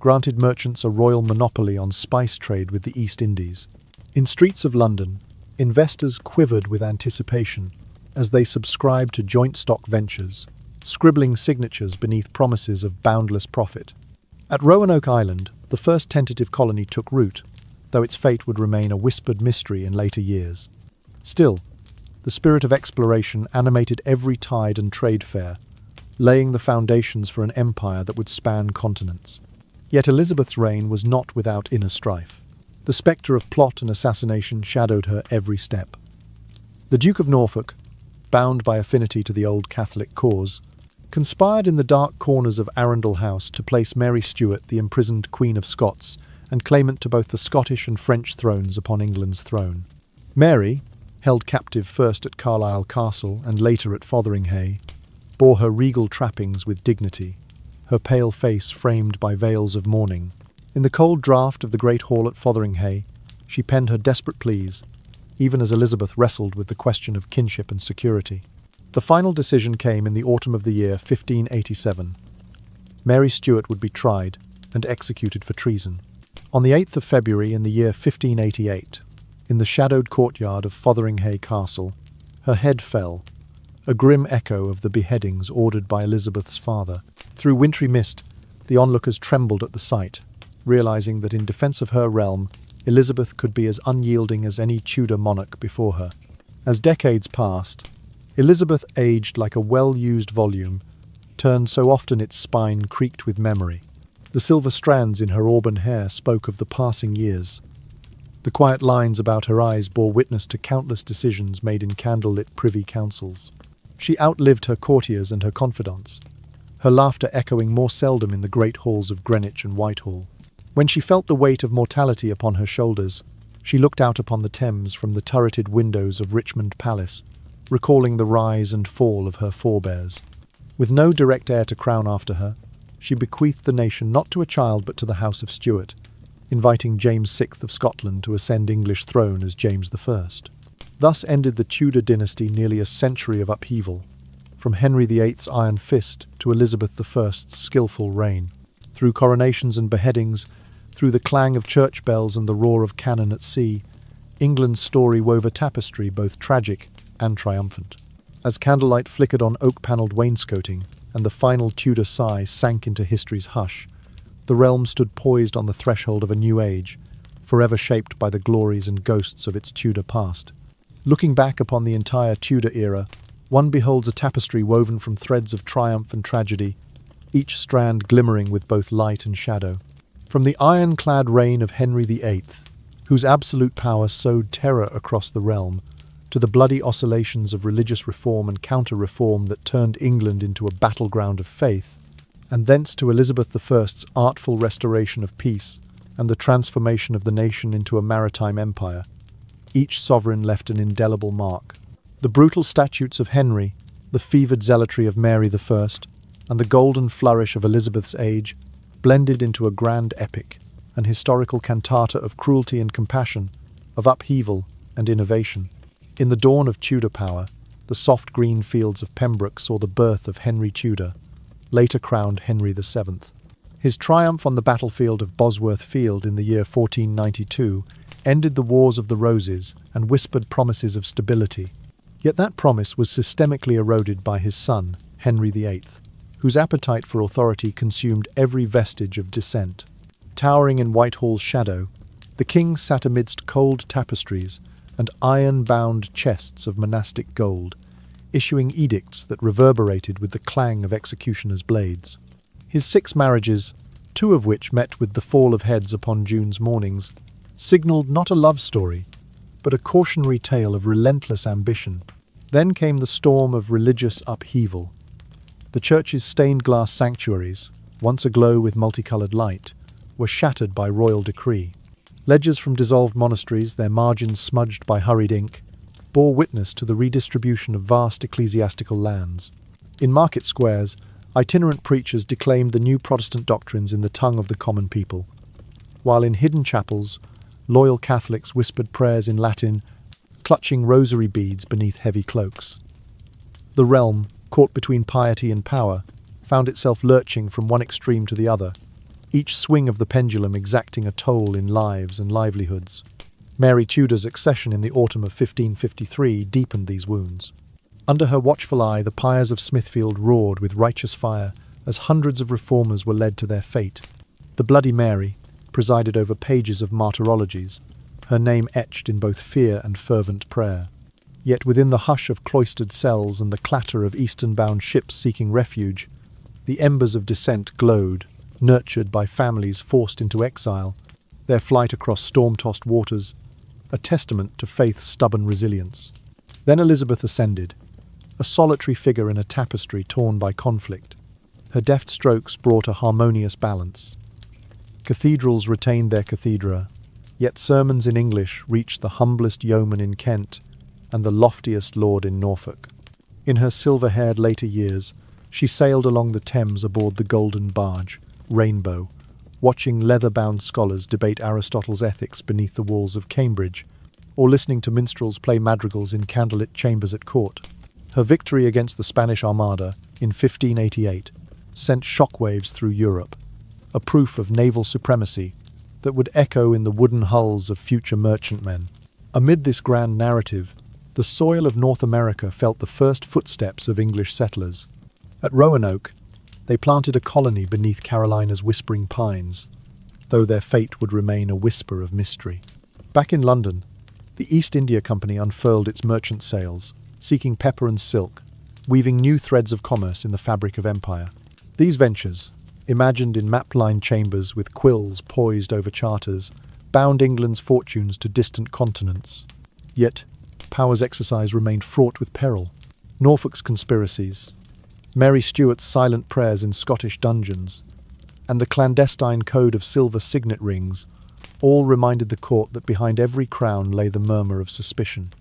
granted merchants a royal monopoly on spice trade with the East Indies. In streets of London, investors quivered with anticipation as they subscribed to joint stock ventures, scribbling signatures beneath promises of boundless profit. At Roanoke Island, the first tentative colony took root, though its fate would remain a whispered mystery in later years. Still, the spirit of exploration animated every tide and trade fair, laying the foundations for an empire that would span continents. Yet Elizabeth's reign was not without inner strife. The spectre of plot and assassination shadowed her every step. The Duke of Norfolk, bound by affinity to the old Catholic cause, conspired in the dark corners of Arundel House to place Mary Stuart, the imprisoned Queen of Scots, and claimant to both the Scottish and French thrones, upon England's throne. Mary, held captive first at Carlisle Castle and later at Fotheringhay, bore her regal trappings with dignity, her pale face framed by veils of mourning. In the cold draught of the great hall at Fotheringhay, she penned her desperate pleas, even as Elizabeth wrestled with the question of kinship and security. The final decision came in the autumn of the year 1587. Mary Stuart would be tried and executed for treason. On the 8th of February in the year 1588, in the shadowed courtyard of Fotheringhay Castle, her head fell, a grim echo of the beheadings ordered by Elizabeth's father. Through wintry mist, the onlookers trembled at the sight, realizing that in defence of her realm, Elizabeth could be as unyielding as any Tudor monarch before her. As decades passed, Elizabeth aged like a well-used volume, turned so often its spine creaked with memory. The silver strands in her auburn hair spoke of the passing years. The quiet lines about her eyes bore witness to countless decisions made in candlelit privy councils. She outlived her courtiers and her confidants. her laughter echoing more seldom in the great halls of Greenwich and Whitehall. When she felt the weight of mortality upon her shoulders, she looked out upon the Thames from the turreted windows of Richmond Palace, recalling the rise and fall of her forebears. With no direct heir to crown after her, she bequeathed the nation not to a child but to the House of Stuart, inviting James VI of Scotland to ascend English throne as James I. Thus ended the Tudor dynasty nearly a century of upheaval, from Henry VIII's iron fist to Elizabeth I's skillful reign. Through coronations and beheadings, through the clang of church bells and the roar of cannon at sea, England's story wove a tapestry both tragic and triumphant. As candlelight flickered on oak-panelled wainscoting and the final Tudor sigh sank into history's hush, the realm stood poised on the threshold of a new age, forever shaped by the glories and ghosts of its Tudor past. Looking back upon the entire Tudor era, one beholds a tapestry woven from threads of triumph and tragedy, each strand glimmering with both light and shadow. From the ironclad reign of Henry VIII, whose absolute power sowed terror across the realm, to the bloody oscillations of religious reform and counter-reform that turned England into a battleground of faith, and thence to Elizabeth I's artful restoration of peace and the transformation of the nation into a maritime empire, each sovereign left an indelible mark. The brutal statutes of Henry, the fevered zealotry of Mary I, and the golden flourish of Elizabeth's age blended into a grand epic, an historical cantata of cruelty and compassion, of upheaval and innovation. In the dawn of Tudor power, the soft green fields of Pembroke saw the birth of Henry Tudor, later crowned Henry VII. His triumph on the battlefield of Bosworth Field in the year 1492 ended the Wars of the Roses and whispered promises of stability. Yet that promise was systemically eroded by his son, Henry VIII, whose appetite for authority consumed every vestige of dissent. Towering in Whitehall's shadow, the king sat amidst cold tapestries and iron-bound chests of monastic gold, issuing edicts that reverberated with the clang of executioners' blades. His 6 marriages, 2 of which met with the fall of heads upon June's mornings, signalled not a love story, but a cautionary tale of relentless ambition. Then came the storm of religious upheaval. The church's stained-glass sanctuaries, once aglow with multicoloured light, were shattered by royal decree. Ledgers from dissolved monasteries, their margins smudged by hurried ink, bore witness to the redistribution of vast ecclesiastical lands. In market squares, itinerant preachers declaimed the new Protestant doctrines in the tongue of the common people, while in hidden chapels, loyal Catholics whispered prayers in Latin, clutching rosary beads beneath heavy cloaks. The realm, caught between piety and power, found itself lurching from one extreme to the other, each swing of the pendulum exacting a toll in lives and livelihoods. Mary Tudor's accession in the autumn of 1553 deepened these wounds. Under her watchful eye, the pyres of Smithfield roared with righteous fire as hundreds of reformers were led to their fate. The Bloody Mary presided over pages of martyrologies, her name etched in both fear and fervent prayer. Yet within the hush of cloistered cells and the clatter of eastern-bound ships seeking refuge, the embers of dissent glowed, nurtured by families forced into exile, their flight across storm-tossed waters, a testament to faith's stubborn resilience. Then Elizabeth ascended, a solitary figure in a tapestry torn by conflict. Her deft strokes brought a harmonious balance. Cathedrals retained their cathedra, yet sermons in English reached the humblest yeoman in Kent and the loftiest lord in Norfolk. In her silver-haired later years, she sailed along the Thames aboard the golden barge, Rainbow, watching leather-bound scholars debate Aristotle's ethics beneath the walls of Cambridge, or listening to minstrels play madrigals in candlelit chambers at court. Her victory against the Spanish Armada in 1588 sent shockwaves through Europe, a proof of naval supremacy that would echo in the wooden hulls of future merchantmen. Amid this grand narrative, the soil of North America felt the first footsteps of English settlers. At Roanoke, they planted a colony beneath Carolina's whispering pines, though their fate would remain a whisper of mystery. Back in London, the East India Company unfurled its merchant sails, seeking pepper and silk, weaving new threads of commerce in the fabric of empire. These ventures, imagined in map-lined chambers with quills poised over charters, bound England's fortunes to distant continents. Yet, power's exercise remained fraught with peril. Norfolk's conspiracies, Mary Stuart's silent prayers in Scottish dungeons, and the clandestine code of silver signet rings all reminded the court that behind every crown lay the murmur of suspicion.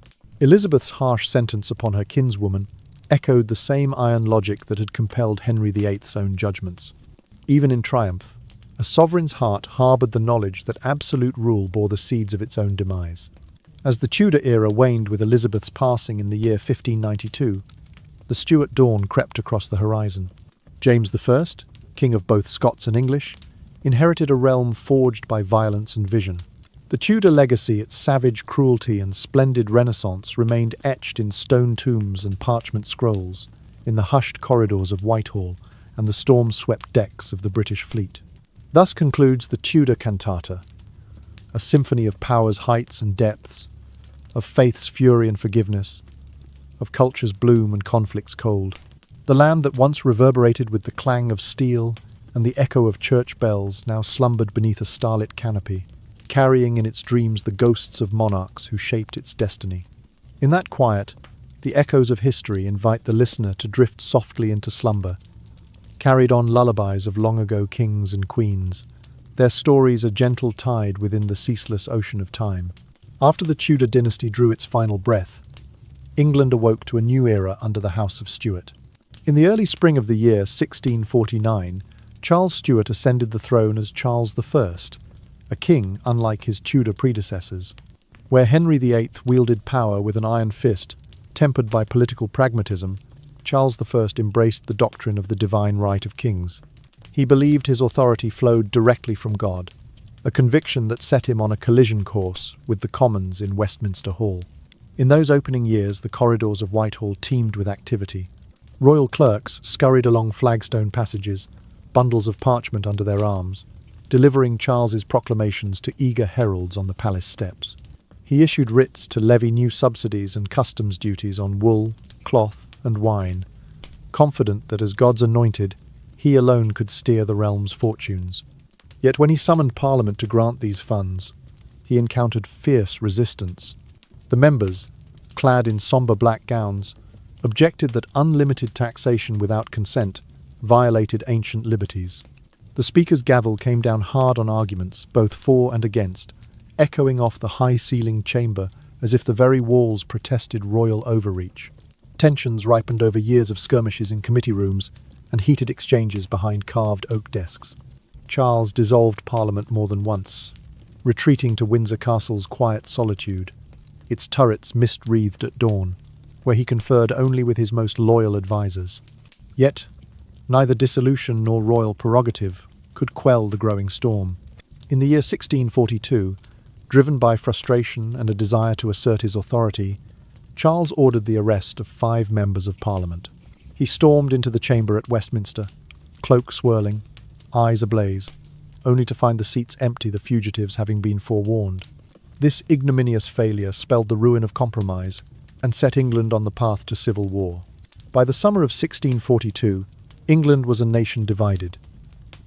Elizabeth's harsh sentence upon her kinswoman echoed the same iron logic that had compelled Henry VIII's own judgments. Even in triumph, a sovereign's heart harboured the knowledge that absolute rule bore the seeds of its own demise. As the Tudor era waned with Elizabeth's passing in the year 1592, the Stuart dawn crept across the horizon. James I, king of both Scots and English, inherited a realm forged by violence and vision. The Tudor legacy, its savage cruelty and splendid renaissance, remained etched in stone tombs and parchment scrolls, in the hushed corridors of Whitehall and the storm-swept decks of the British fleet. Thus concludes the Tudor cantata, a symphony of power's heights and depths, of faith's fury and forgiveness, of culture's bloom and conflict's cold. The land that once reverberated with the clang of steel and the echo of church bells now slumbered beneath a starlit canopy, carrying in its dreams the ghosts of monarchs who shaped its destiny. In that quiet, the echoes of history invite the listener to drift softly into slumber, carried on lullabies of long-ago kings and queens, their stories a gentle tide within the ceaseless ocean of time. After the Tudor dynasty drew its final breath, England awoke to a new era under the House of Stuart. In the early spring of the year 1649, Charles Stuart ascended the throne as Charles I, a king unlike his Tudor predecessors. Where Henry VIII wielded power with an iron fist, tempered by political pragmatism, Charles I embraced the doctrine of the divine right of kings. He believed his authority flowed directly from God, a conviction that set him on a collision course with the Commons in Westminster Hall. In those opening years, the corridors of Whitehall teemed with activity. Royal clerks scurried along flagstone passages, bundles of parchment under their arms, delivering Charles's proclamations to eager heralds on the palace steps. He issued writs to levy new subsidies and customs duties on wool, cloth, and wine, confident that as God's anointed, he alone could steer the realm's fortunes. Yet when he summoned Parliament to grant these funds, he encountered fierce resistance. The members, clad in sombre black gowns, objected that unlimited taxation without consent violated ancient liberties. The Speaker's gavel came down hard on arguments, both for and against, echoing off the high-ceilinged chamber as if the very walls protested royal overreach. Tensions ripened over years of skirmishes in committee rooms and heated exchanges behind carved oak desks. Charles dissolved Parliament more than once, retreating to Windsor Castle's quiet solitude, its turrets mist-wreathed at dawn, where he conferred only with his most loyal advisers. Yet, neither dissolution nor royal prerogative could quell the growing storm. In the year 1642, driven by frustration and a desire to assert his authority, Charles ordered the arrest of 5 members of Parliament. He stormed into the chamber at Westminster, cloak swirling, eyes ablaze, only to find the seats empty, the fugitives having been forewarned. This ignominious failure spelled the ruin of compromise and set England on the path to civil war. By the summer of 1642, England was a nation divided.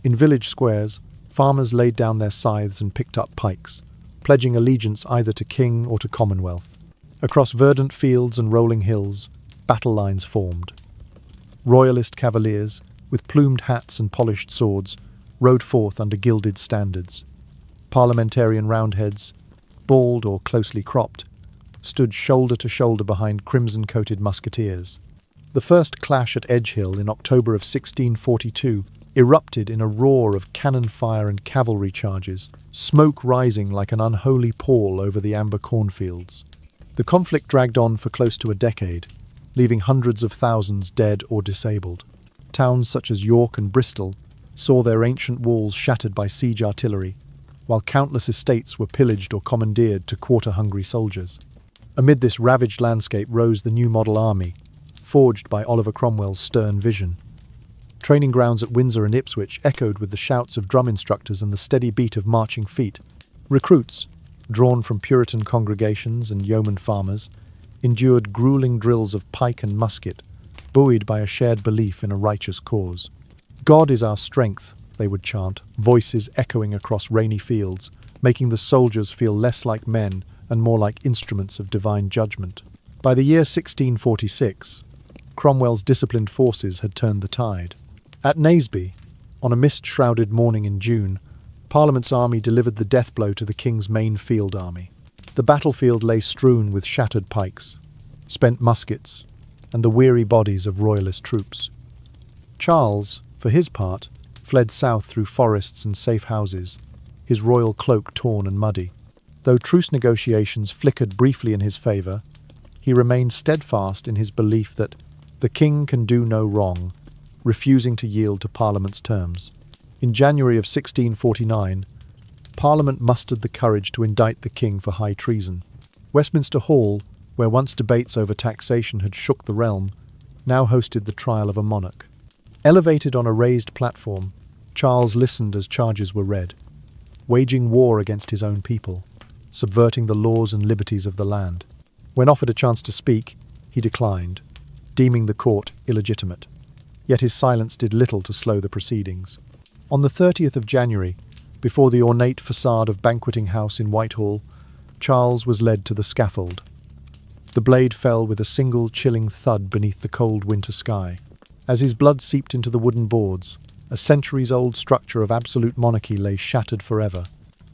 In village squares, farmers laid down their scythes and picked up pikes, pledging allegiance either to king or to Commonwealth. Across verdant fields and rolling hills, battle lines formed. Royalist cavaliers, with plumed hats and polished swords, rode forth under gilded standards. Parliamentarian roundheads, bald or closely cropped, stood shoulder to shoulder behind crimson-coated musketeers. The first clash at Edgehill in October of 1642 erupted in a roar of cannon fire and cavalry charges, smoke rising like an unholy pall over the amber cornfields. The conflict dragged on for close to a decade, leaving hundreds of thousands dead or disabled. Towns such as York and Bristol saw their ancient walls shattered by siege artillery, while countless estates were pillaged or commandeered to quarter hungry soldiers. Amid this ravaged landscape rose the new model army, forged by Oliver Cromwell's stern vision. Training grounds at Windsor and Ipswich echoed with the shouts of drum instructors and the steady beat of marching feet. Recruits, drawn from Puritan congregations and yeoman farmers, endured grueling drills of pike and musket, buoyed by a shared belief in a righteous cause. "God is our strength," they would chant, voices echoing across rainy fields, making the soldiers feel less like men and more like instruments of divine judgment. By the year 1646, Cromwell's disciplined forces had turned the tide. At Naseby, on a mist-shrouded morning in June, Parliament's army delivered the death blow to the king's main field army. The battlefield lay strewn with shattered pikes, spent muskets, and the weary bodies of royalist troops. Charles, for his part, fled south through forests and safe houses, his royal cloak torn and muddy. Though truce negotiations flickered briefly in his favour, he remained steadfast in his belief that the king can do no wrong, refusing to yield to Parliament's terms. In January of 1649, Parliament mustered the courage to indict the king for high treason. Westminster Hall, where once debates over taxation had shook the realm, now hosted the trial of a monarch. Elevated on a raised platform, Charles listened as charges were read, waging war against his own people, subverting the laws and liberties of the land. When offered a chance to speak, he declined, deeming the court illegitimate. Yet his silence did little to slow the proceedings. On the 30th of January, before the ornate facade of Banqueting House in Whitehall, Charles was led to the scaffold. The blade fell with a single chilling thud beneath the cold winter sky. As his blood seeped into the wooden boards, a centuries-old structure of absolute monarchy lay shattered forever.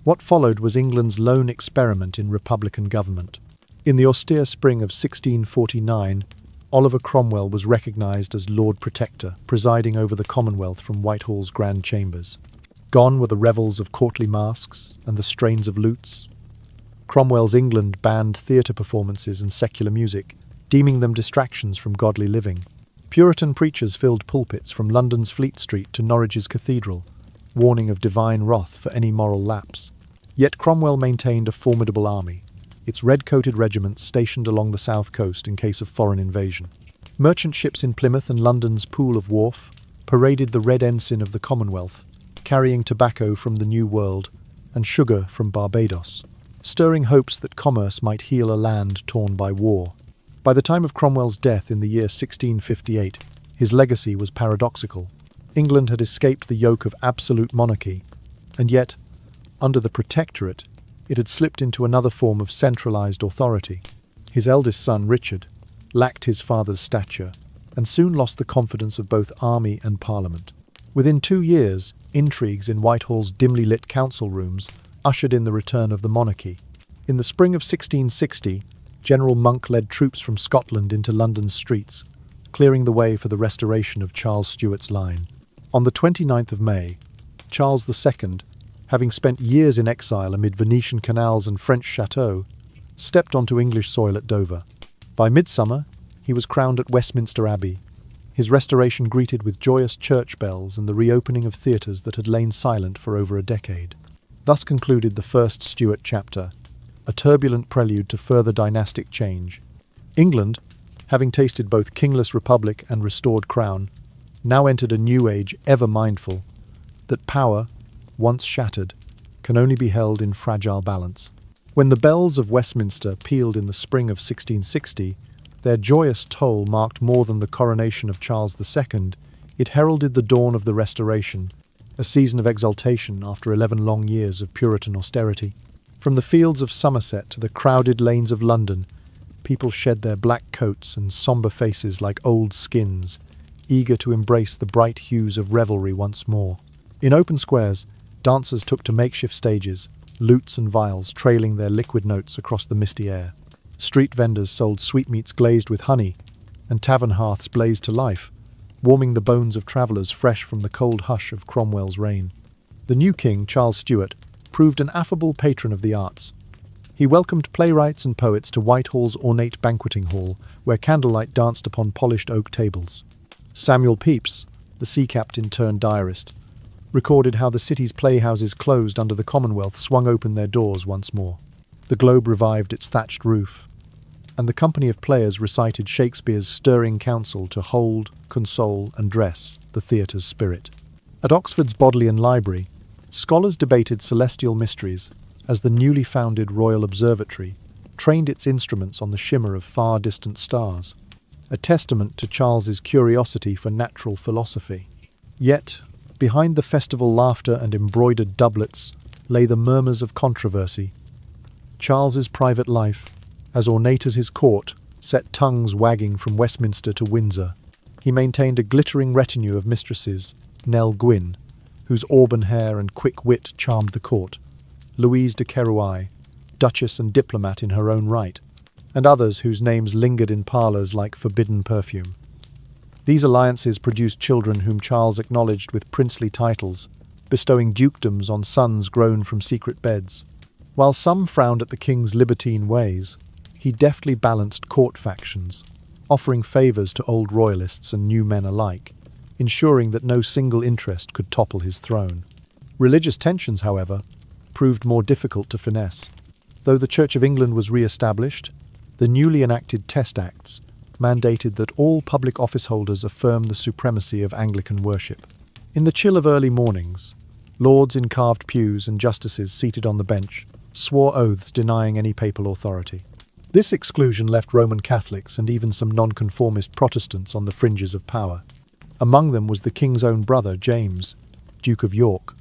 What followed was England's lone experiment in republican government. In the austere spring of 1649, Oliver Cromwell was recognised as Lord Protector, presiding over the Commonwealth from Whitehall's grand chambers. Gone were the revels of courtly masques and the strains of lutes. Cromwell's England banned theatre performances and secular music, deeming them distractions from godly living. Puritan preachers filled pulpits from London's Fleet Street to Norwich's Cathedral, warning of divine wrath for any moral lapse. Yet Cromwell maintained a formidable army, its red-coated regiments stationed along the south coast in case of foreign invasion. Merchant ships in Plymouth and London's Pool of Wharf paraded the red ensign of the Commonwealth, carrying tobacco from the New World and sugar from Barbados, stirring hopes that commerce might heal a land torn by war. By the time of Cromwell's death in the year 1658, his legacy was paradoxical. England had escaped the yoke of absolute monarchy, and yet, under the Protectorate, it had slipped into another form of centralised authority. His eldest son, Richard, lacked his father's stature, and soon lost the confidence of both army and Parliament. Within 2 years, intrigues in Whitehall's dimly lit council rooms ushered in the return of the monarchy. In the spring of 1660, General Monk led troops from Scotland into London's streets, clearing the way for the restoration of Charles Stuart's line. On the 29th of May, Charles II, having spent years in exile amid Venetian canals and French chateaux, stepped onto English soil at Dover. By midsummer, he was crowned at Westminster Abbey, his restoration greeted with joyous church bells and the reopening of theatres that had lain silent for over a decade. Thus concluded the first Stuart chapter, a turbulent prelude to further dynastic change. England, having tasted both kingless republic and restored crown, now entered a new age ever mindful that power, once shattered, can only be held in fragile balance. When the bells of Westminster pealed in the spring of 1660, their joyous toll marked more than the coronation of Charles II. It heralded the dawn of the Restoration, a season of exaltation after 11 long years of Puritan austerity. From the fields of Somerset to the crowded lanes of London, people shed their black coats and sombre faces like old skins, eager to embrace the bright hues of revelry once more. In open squares, dancers took to makeshift stages, lutes and viols trailing their liquid notes across the misty air. Street vendors sold sweetmeats glazed with honey, and tavern hearths blazed to life, warming the bones of travellers fresh from the cold hush of Cromwell's reign. The new king, Charles Stuart, proved an affable patron of the arts. He welcomed playwrights and poets to Whitehall's ornate banqueting hall, where candlelight danced upon polished oak tables. Samuel Pepys, the sea captain turned diarist, recorded how the city's playhouses closed under the Commonwealth swung open their doors once more. The Globe revived its thatched roof, and the company of players recited Shakespeare's stirring counsel to hold, console, and dress the theatre's spirit. At Oxford's Bodleian Library, scholars debated celestial mysteries as the newly founded Royal Observatory trained its instruments on the shimmer of far-distant stars, a testament to Charles's curiosity for natural philosophy. Yet, behind the festival laughter and embroidered doublets lay the murmurs of controversy. Charles's private life, as ornate as his court, set tongues wagging from Westminster to Windsor. He maintained a glittering retinue of mistresses, Nell Gwynn, whose auburn hair and quick wit charmed the court, Louise de Querouaille, duchess and diplomat in her own right, and others whose names lingered in parlours like forbidden perfume. These alliances produced children whom Charles acknowledged with princely titles, bestowing dukedoms on sons grown from secret beds. While some frowned at the king's libertine ways, he deftly balanced court factions, offering favours to old royalists and new men alike, ensuring that no single interest could topple his throne. Religious tensions, however, proved more difficult to finesse. Though the Church of England was re-established, the newly enacted Test Acts mandated that all public office holders affirm the supremacy of Anglican worship. In the chill of early mornings, lords in carved pews and justices seated on the bench swore oaths denying any papal authority. This exclusion left Roman Catholics and even some nonconformist Protestants on the fringes of power. Among them was the king's own brother, James, Duke of York,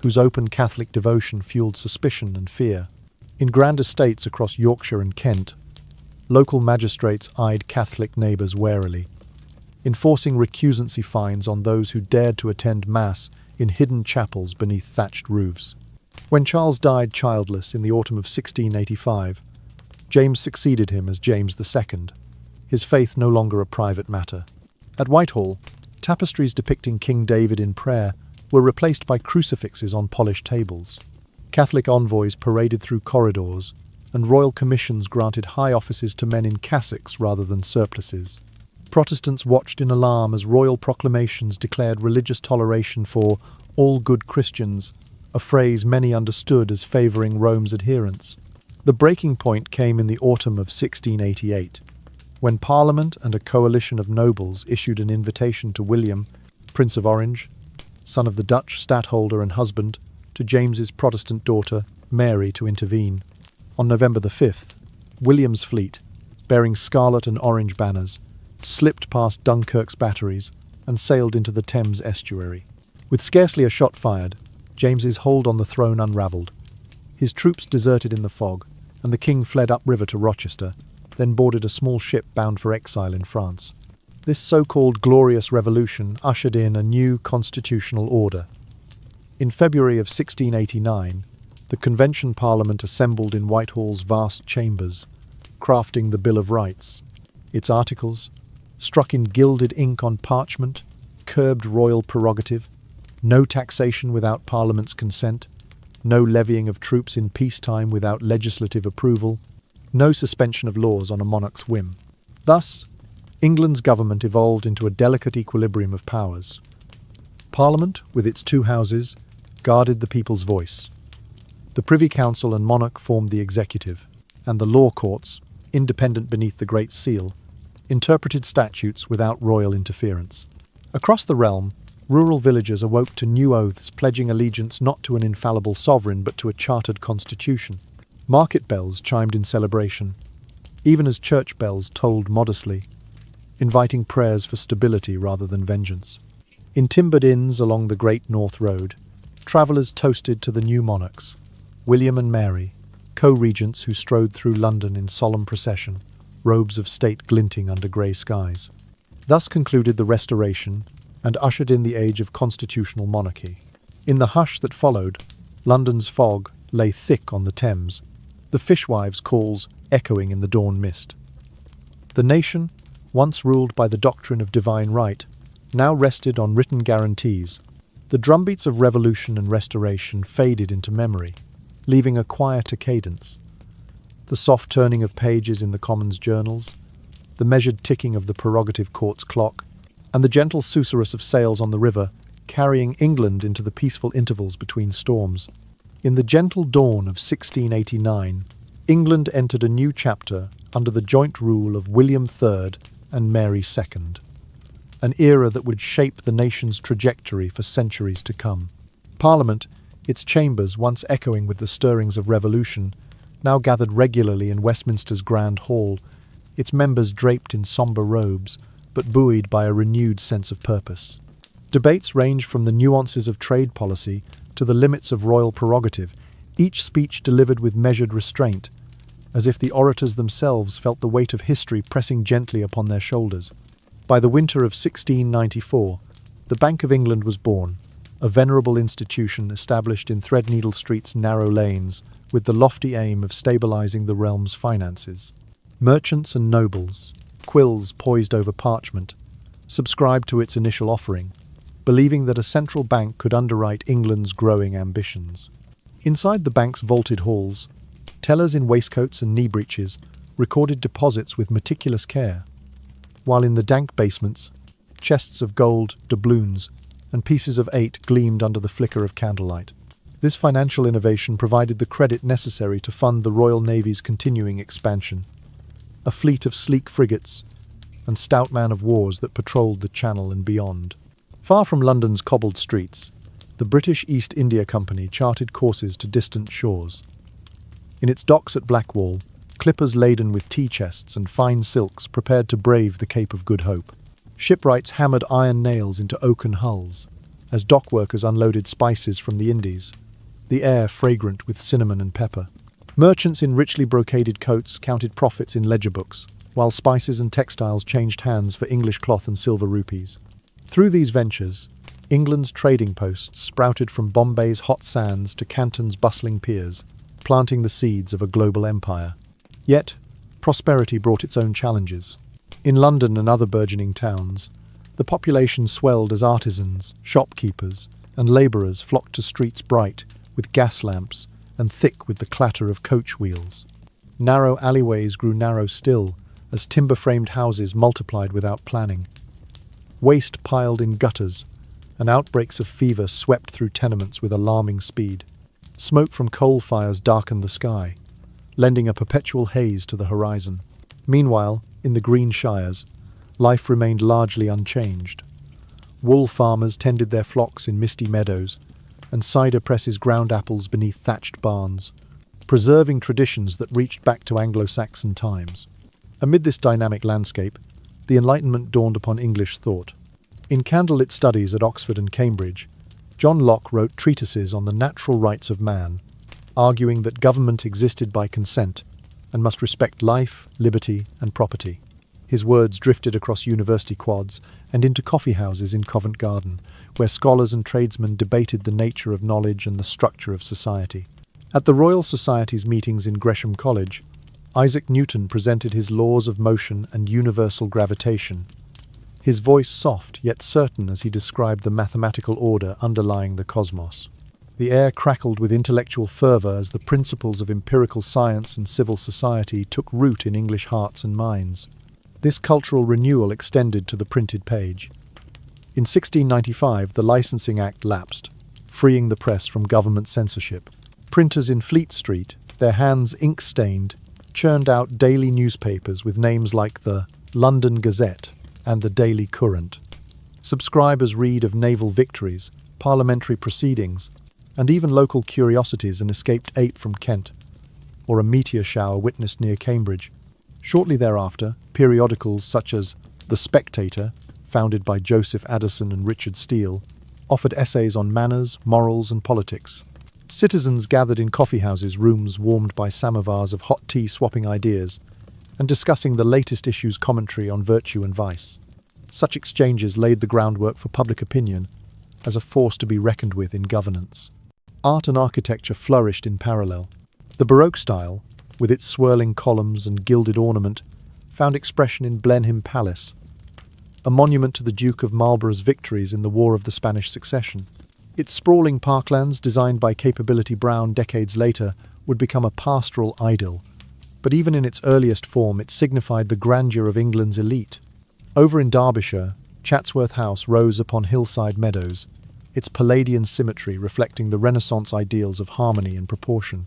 whose open Catholic devotion fueled suspicion and fear. In grand estates across Yorkshire and Kent, local magistrates eyed Catholic neighbours warily, enforcing recusancy fines on those who dared to attend Mass in hidden chapels beneath thatched roofs. When Charles died childless in the autumn of 1685, James succeeded him as James II, his faith no longer a private matter. At Whitehall, tapestries depicting King David in prayer were replaced by crucifixes on polished tables. Catholic envoys paraded through corridors, and royal commissions granted high offices to men in cassocks rather than surplices. Protestants watched in alarm as royal proclamations declared religious toleration for all good Christians, a phrase many understood as favouring Rome's adherents. The breaking point came in the autumn of 1688, when Parliament and a coalition of nobles issued an invitation to William, Prince of Orange, son of the Dutch stadtholder and husband, to James's Protestant daughter, Mary, to intervene. On November the 5th, William's fleet, bearing scarlet and orange banners, slipped past Dunkirk's batteries and sailed into the Thames estuary. With scarcely a shot fired, James's hold on the throne unravelled. His troops deserted in the fog, and the king fled upriver to Rochester, then boarded a small ship bound for exile in France. This so-called glorious revolution ushered in a new constitutional order. In February of 1689, the Convention Parliament assembled in Whitehall's vast chambers, crafting the Bill of Rights. Its articles, struck in gilded ink on parchment, curbed royal prerogative, no taxation without Parliament's consent, no levying of troops in peacetime without legislative approval, no suspension of laws on a monarch's whim. Thus, England's government evolved into a delicate equilibrium of powers. Parliament, with its two houses, guarded the people's voice. The Privy Council and monarch formed the executive, and the law courts, independent beneath the Great Seal, interpreted statutes without royal interference. Across the realm, rural villagers awoke to new oaths pledging allegiance not to an infallible sovereign but to a chartered constitution. Market bells chimed in celebration, even as church bells tolled modestly, inviting prayers for stability rather than vengeance. In timbered inns along the Great North Road, travellers toasted to the new monarchs, William and Mary, co-regents who strode through London in solemn procession, robes of state glinting under grey skies. Thus concluded the Restoration and ushered in the age of constitutional monarchy. In the hush that followed, London's fog lay thick on the Thames, the fishwives' calls echoing in the dawn mist. The nation, once ruled by the doctrine of divine right, now rested on written guarantees. The drumbeats of revolution and restoration faded into memory, leaving a quieter cadence. The soft turning of pages in the Commons' journals, the measured ticking of the prerogative court's clock, and the gentle susurrus of sails on the river, carrying England into the peaceful intervals between storms. In the gentle dawn of 1689, England entered a new chapter under the joint rule of William III and Mary II, an era that would shape the nation's trajectory for centuries to come. Parliament, its chambers once echoing with the stirrings of revolution, now gathered regularly in Westminster's Grand Hall, its members draped in sombre robes, but buoyed by a renewed sense of purpose. Debates ranged from the nuances of trade policy to the limits of royal prerogative, each speech delivered with measured restraint, as if the orators themselves felt the weight of history pressing gently upon their shoulders. By the winter of 1694, the Bank of England was born, a venerable institution established in Threadneedle Street's narrow lanes with the lofty aim of stabilizing the realm's finances. Merchants and nobles, quills poised over parchment, subscribed to its initial offering, believing that a central bank could underwrite England's growing ambitions. Inside the bank's vaulted halls, tellers in waistcoats and knee breeches recorded deposits with meticulous care, while in the dank basements, chests of gold, doubloons, and pieces of eight gleamed under the flicker of candlelight. This financial innovation provided the credit necessary to fund the Royal Navy's continuing expansion, a fleet of sleek frigates and stout man-of-wars that patrolled the Channel and beyond. Far from London's cobbled streets, the British East India Company charted courses to distant shores. In its docks at Blackwall, clippers laden with tea chests and fine silks prepared to brave the Cape of Good Hope. Shipwrights hammered iron nails into oaken hulls as dock workers unloaded spices from the Indies, the air fragrant with cinnamon and pepper. Merchants in richly brocaded coats counted profits in ledger books, while spices and textiles changed hands for English cloth and silver rupees. Through these ventures, England's trading posts sprouted from Bombay's hot sands to Canton's bustling piers, planting the seeds of a global empire. Yet, prosperity brought its own challenges. In London and other burgeoning towns, the population swelled as artisans, shopkeepers, and labourers flocked to streets bright with gas lamps and thick with the clatter of coach wheels. Narrow alleyways grew narrow still as timber-framed houses multiplied without planning. Waste piled in gutters, and outbreaks of fever swept through tenements with alarming speed. Smoke from coal fires darkened the sky, lending a perpetual haze to the horizon. Meanwhile, in the green shires, life remained largely unchanged. Wool farmers tended their flocks in misty meadows, and cider presses ground apples beneath thatched barns, preserving traditions that reached back to Anglo-Saxon times. Amid this dynamic landscape, the Enlightenment dawned upon English thought. In candlelit studies at Oxford and Cambridge, John Locke wrote treatises on the natural rights of man, arguing that government existed by consent and must respect life, liberty, and property. His words drifted across university quads and into coffee houses in Covent Garden, where scholars and tradesmen debated the nature of knowledge and the structure of society. At the Royal Society's meetings in Gresham College, Isaac Newton presented his laws of motion and universal gravitation, his voice soft yet certain as he described the mathematical order underlying the cosmos. The air crackled with intellectual fervour as the principles of empirical science and civil society took root in English hearts and minds. This cultural renewal extended to the printed page. In 1695, the Licensing Act lapsed, freeing the press from government censorship. Printers in Fleet Street, their hands ink-stained, churned out daily newspapers with names like the London Gazette and the Daily Courant. Subscribers read of naval victories, parliamentary proceedings, and even local curiosities, an escaped ape from Kent, or a meteor shower witnessed near Cambridge. Shortly thereafter, periodicals such as The Spectator, founded by Joseph Addison and Richard Steele, offered essays on manners, morals, and politics. Citizens gathered in coffeehouses, rooms warmed by samovars of hot tea swapping ideas, and discussing the latest issue's commentary on virtue and vice. Such exchanges laid the groundwork for public opinion as a force to be reckoned with in governance. Art and architecture flourished in parallel. The Baroque style, with its swirling columns and gilded ornament, found expression in Blenheim Palace, a monument to the Duke of Marlborough's victories in the War of the Spanish Succession. Its sprawling parklands, designed by Capability Brown decades later, would become a pastoral idyll. But even in its earliest form, it signified the grandeur of England's elite. Over in Derbyshire, Chatsworth House rose upon hillside meadows, its Palladian symmetry reflecting the Renaissance ideals of harmony and proportion.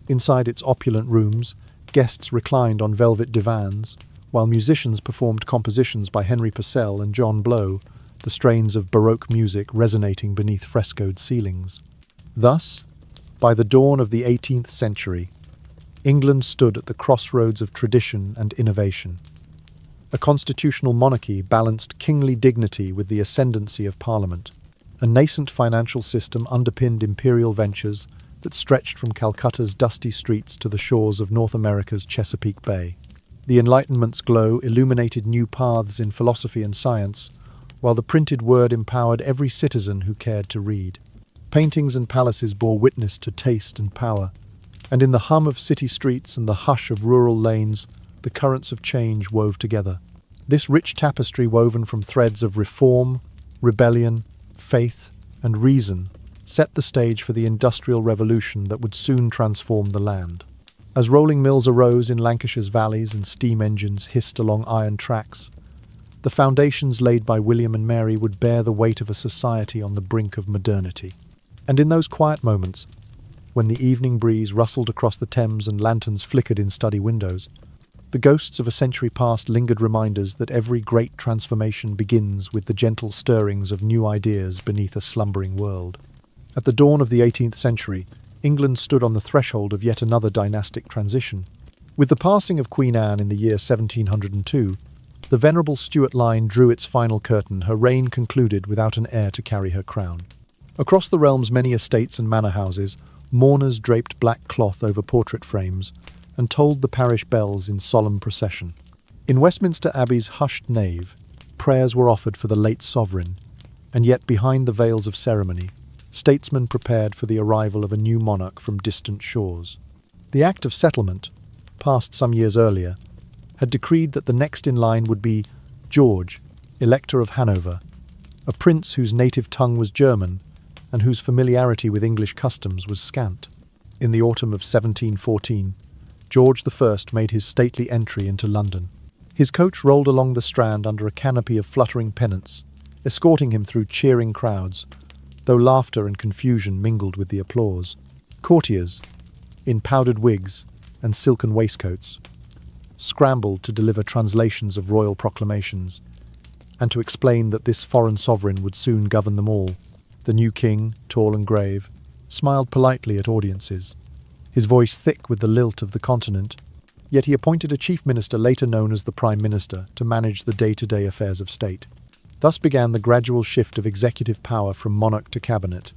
Inside its opulent rooms, guests reclined on velvet divans, while musicians performed compositions by Henry Purcell and John Blow, the strains of Baroque music resonating beneath frescoed ceilings. Thus, by the dawn of the 18th century, England stood at the crossroads of tradition and innovation. A constitutional monarchy balanced kingly dignity with the ascendancy of Parliament. A nascent financial system underpinned imperial ventures, that stretched from Calcutta's dusty streets to the shores of North America's Chesapeake Bay. The Enlightenment's glow illuminated new paths in philosophy and science, while the printed word empowered every citizen who cared to read. Paintings and palaces bore witness to taste and power, and in the hum of city streets and the hush of rural lanes, the currents of change wove together. This rich tapestry, woven from threads of reform, rebellion, faith, and reason, set the stage for the Industrial Revolution that would soon transform the land. As rolling mills arose in Lancashire's valleys and steam engines hissed along iron tracks, the foundations laid by William and Mary would bear the weight of a society on the brink of modernity. And in those quiet moments, when the evening breeze rustled across the Thames and lanterns flickered in study windows, the ghosts of a century past lingered, reminders that every great transformation begins with the gentle stirrings of new ideas beneath a slumbering world. At the dawn of the 18th century, England stood on the threshold of yet another dynastic transition. With the passing of Queen Anne in the year 1702, the venerable Stuart line drew its final curtain, her reign concluded without an heir to carry her crown. Across the realm's many estates and manor houses, mourners draped black cloth over portrait frames and tolled the parish bells in solemn procession. In Westminster Abbey's hushed nave, prayers were offered for the late sovereign, and yet behind the veils of ceremony, statesmen prepared for the arrival of a new monarch from distant shores. The Act of Settlement, passed some years earlier, had decreed that the next in line would be George, Elector of Hanover, a prince whose native tongue was German and whose familiarity with English customs was scant. In the autumn of 1714, George I made his stately entry into London. His coach rolled along the Strand under a canopy of fluttering pennants, escorting him through cheering crowds, though laughter and confusion mingled with the applause. Courtiers, in powdered wigs and silken waistcoats, scrambled to deliver translations of royal proclamations, and to explain that this foreign sovereign would soon govern them all. The new king, tall and grave, smiled politely at audiences, his voice thick with the lilt of the continent, yet he appointed a chief minister, later known as the Prime Minister, to manage the day-to-day affairs of state. Thus began the gradual shift of executive power from monarch to cabinet,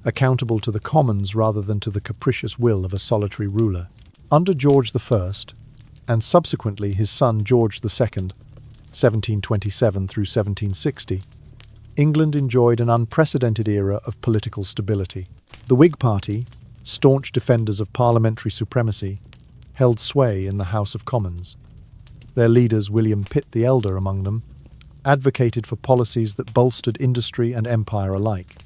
accountable to the commons rather than to the capricious will of a solitary ruler. Under George I, and subsequently his son George II, 1727 through 1760, England enjoyed an unprecedented era of political stability. The Whig Party, staunch defenders of parliamentary supremacy, held sway in the House of Commons. Their leaders, William Pitt the Elder among them, advocated for policies that bolstered industry and empire alike.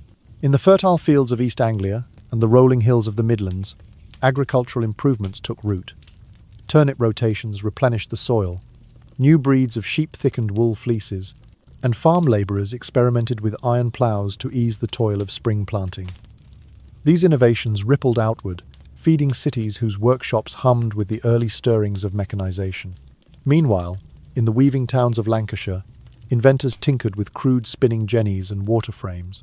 In the fertile fields of East Anglia and the rolling hills of the Midlands, agricultural improvements took root. Turnip rotations replenished the soil, new breeds of sheep thickened wool fleeces, and farm labourers experimented with iron ploughs to ease the toil of spring planting. These innovations rippled outward, feeding cities whose workshops hummed with the early stirrings of mechanization. Meanwhile, in the weaving towns of Lancashire, inventors tinkered with crude spinning jennies and water frames.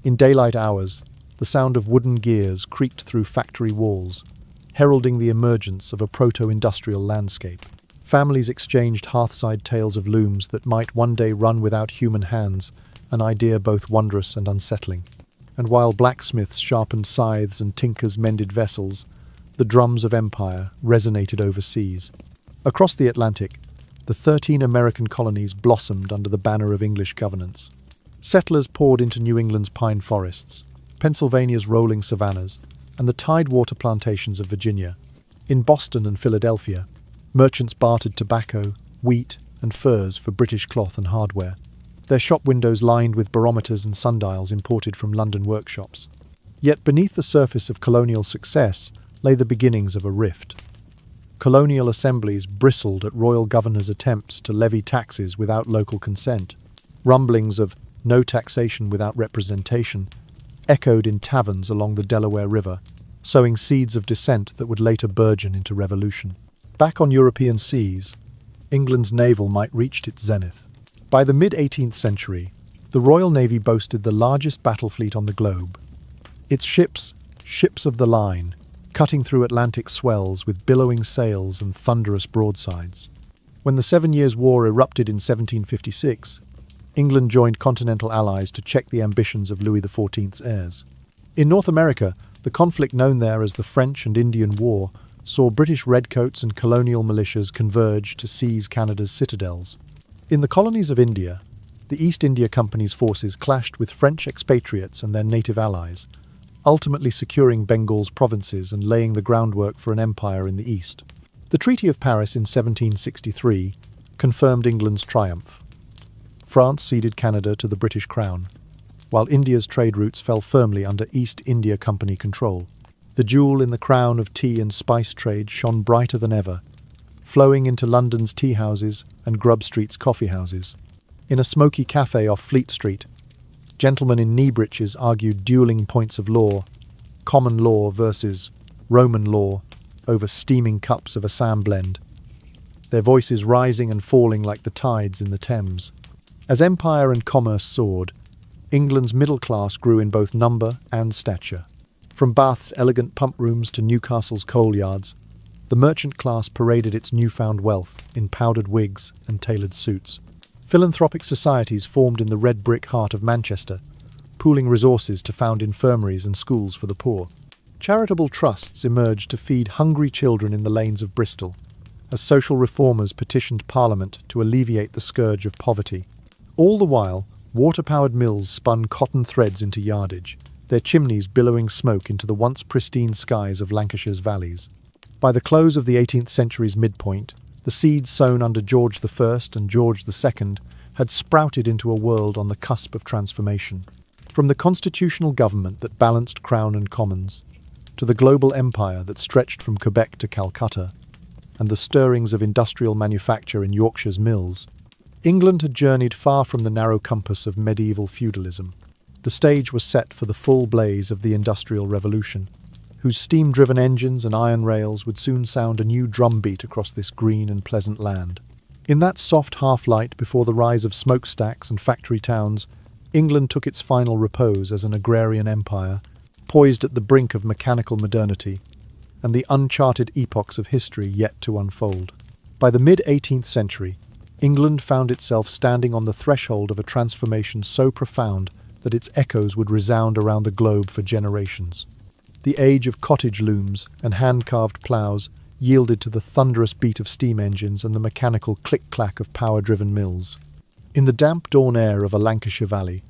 In daylight hours, the sound of wooden gears creaked through factory walls, heralding the emergence of a proto-industrial landscape. Families exchanged hearthside tales of looms that might one day run without human hands, an idea both wondrous and unsettling. And while blacksmiths sharpened scythes and tinkers mended vessels, the drums of empire resonated overseas. Across the Atlantic, the 13 American colonies blossomed under the banner of English governance. Settlers poured into New England's pine forests, Pennsylvania's rolling savannas, and the tidewater plantations of Virginia. In Boston and Philadelphia, merchants bartered tobacco, wheat, and furs for British cloth and hardware, their shop windows lined with barometers and sundials imported from London workshops. Yet beneath the surface of colonial success lay the beginnings of a rift. Colonial assemblies bristled at royal governors' attempts to levy taxes without local consent. Rumblings of no taxation without representation echoed in taverns along the Delaware River, sowing seeds of dissent that would later burgeon into revolution. Back on European seas, England's naval might reach its zenith. By the mid-18th century, the Royal Navy boasted the largest battle fleet on the globe. Its ships of the line, cutting through Atlantic swells with billowing sails and thunderous broadsides. When the 7 Years' War erupted in 1756, England joined continental allies to check the ambitions of Louis XIV's heirs. In North America, The conflict known there as the French and Indian War saw British redcoats and colonial militias converge to seize Canada's citadels. In the colonies of India, the East India Company's forces clashed with French expatriates and their native allies, ultimately securing Bengal's provinces and laying the groundwork for an empire in the east. The Treaty of Paris in 1763 confirmed England's triumph. France ceded Canada to the British Crown, while India's trade routes fell firmly under East India Company control. The jewel in the crown of tea and spice trade shone brighter than ever, flowing into London's tea houses and Grub Street's coffee houses. In a smoky cafe off Fleet Street, gentlemen in knee breeches argued dueling points of law, common law versus Roman law, over steaming cups of Assam blend, their voices rising and falling like the tides in the Thames. As empire and commerce soared, England's middle class grew in both number and stature. From Bath's elegant pump rooms to Newcastle's coal yards, the merchant class paraded its newfound wealth in powdered wigs and tailored suits. Philanthropic societies formed in the red brick heart of Manchester, pooling resources to found infirmaries and schools for the poor. Charitable trusts emerged to feed hungry children in the lanes of Bristol, as social reformers petitioned Parliament to alleviate the scourge of poverty. All the while, water-powered mills spun cotton threads into yardage, their chimneys billowing smoke into the once pristine skies of Lancashire's valleys. By the close of the 18th century's midpoint, the seeds sown under George I and George II had sprouted into a world on the cusp of transformation. From the constitutional government that balanced Crown and Commons, to the global empire that stretched from Quebec to Calcutta, and the stirrings of industrial manufacture in Yorkshire's mills, England had journeyed far from the narrow compass of medieval feudalism. The stage was set for the full blaze of the Industrial Revolution, whose steam-driven engines and iron rails would soon sound a new drumbeat across this green and pleasant land. In that soft half-light before the rise of smokestacks and factory towns, England took its final repose as an agrarian empire, poised at the brink of mechanical modernity, and the uncharted epochs of history yet to unfold. By the mid-18th century, England found itself standing on the threshold of a transformation so profound that its echoes would resound around the globe for generations. The age of cottage looms and hand-carved ploughs yielded to the thunderous beat of steam engines and the mechanical click-clack of power-driven mills. In the damp dawn air of a Lancashire valley,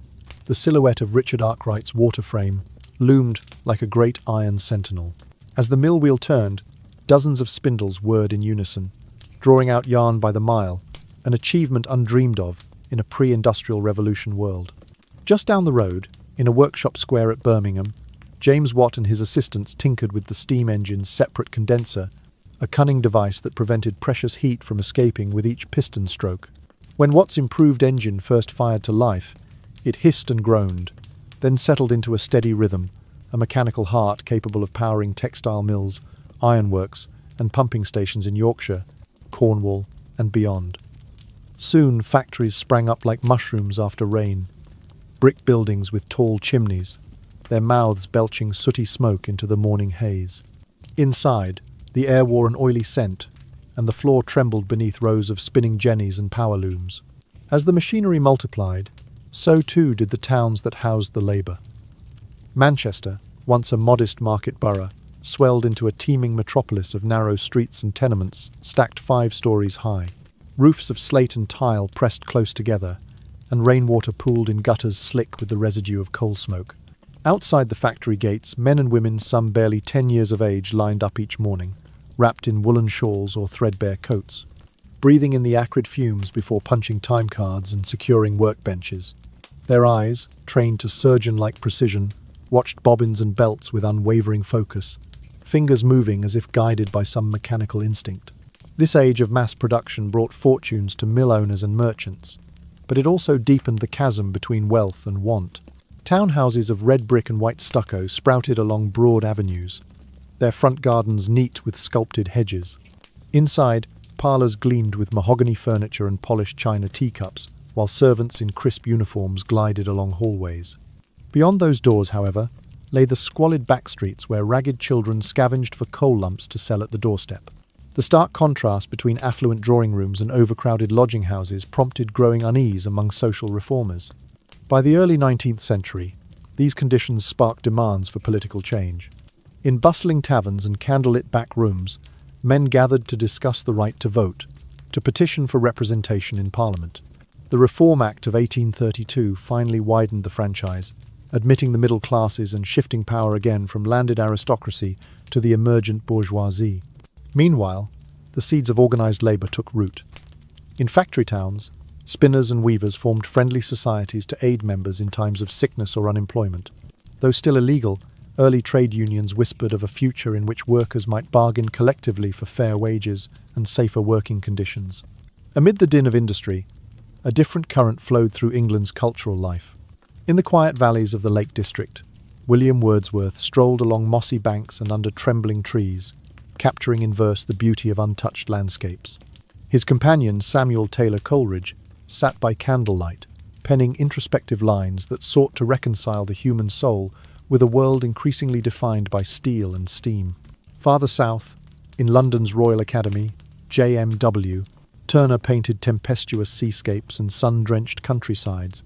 the silhouette of Richard Arkwright's water frame loomed like a great iron sentinel. As the mill wheel turned, dozens of spindles whirred in unison, drawing out yarn by the mile, an achievement undreamed of in a pre-industrial revolution world. Just down the road, in a workshop square at Birmingham, James Watt and his assistants tinkered with the steam engine's separate condenser, a cunning device that prevented precious heat from escaping with each piston stroke. When Watt's improved engine first fired to life, it hissed and groaned, then settled into a steady rhythm, a mechanical heart capable of powering textile mills, ironworks, and pumping stations in Yorkshire, Cornwall, and beyond. Soon factories sprang up like mushrooms after rain, brick buildings with tall chimneys, their mouths belching sooty smoke into the morning haze. Inside, the air wore an oily scent, and the floor trembled beneath rows of spinning jennies and power looms. As the machinery multiplied, so too did the towns that housed the labour. Manchester, once a modest market borough, swelled into a teeming metropolis of narrow streets and tenements stacked 5 stories high. Roofs of slate and tile pressed close together, and rainwater pooled in gutters slick with the residue of coal smoke. Outside the factory gates, men and women some barely 10 years of age lined up each morning, wrapped in woolen shawls or threadbare coats, breathing in the acrid fumes before punching time cards and securing workbenches. Their eyes, trained to surgeon-like precision, watched bobbins and belts with unwavering focus, fingers moving as if guided by some mechanical instinct. This age of mass production brought fortunes to mill owners and merchants, but it also deepened the chasm between wealth and want. Townhouses of red brick and white stucco sprouted along broad avenues, their front gardens neat with sculpted hedges. Inside, parlours gleamed with mahogany furniture and polished china teacups, while servants in crisp uniforms glided along hallways. Beyond those doors, however, lay the squalid back streets where ragged children scavenged for coal lumps to sell at the doorstep. The stark contrast between affluent drawing rooms and overcrowded lodging houses prompted growing unease among social reformers. By the early 19th century, These conditions sparked demands for political change. In bustling taverns and candlelit back rooms, men gathered to discuss the right to vote, to petition for representation in Parliament. The Reform Act of 1832 finally widened the franchise, admitting the middle classes and shifting power again from landed aristocracy to the emergent bourgeoisie. Meanwhile, the seeds of organized labor took root. In factory towns, spinners and weavers formed friendly societies to aid members in times of sickness or unemployment. Though still illegal, early trade unions whispered of a future in which workers might bargain collectively for fair wages and safer working conditions. Amid the din of industry, a different current flowed through England's cultural life. In the quiet valleys of the Lake District, William Wordsworth strolled along mossy banks and under trembling trees, capturing in verse the beauty of untouched landscapes. His companion, Samuel Taylor Coleridge, sat by candlelight, penning introspective lines that sought to reconcile the human soul with a world increasingly defined by steel and steam. Farther south, in London's Royal Academy, JMW, Turner painted tempestuous seascapes and sun-drenched countrysides,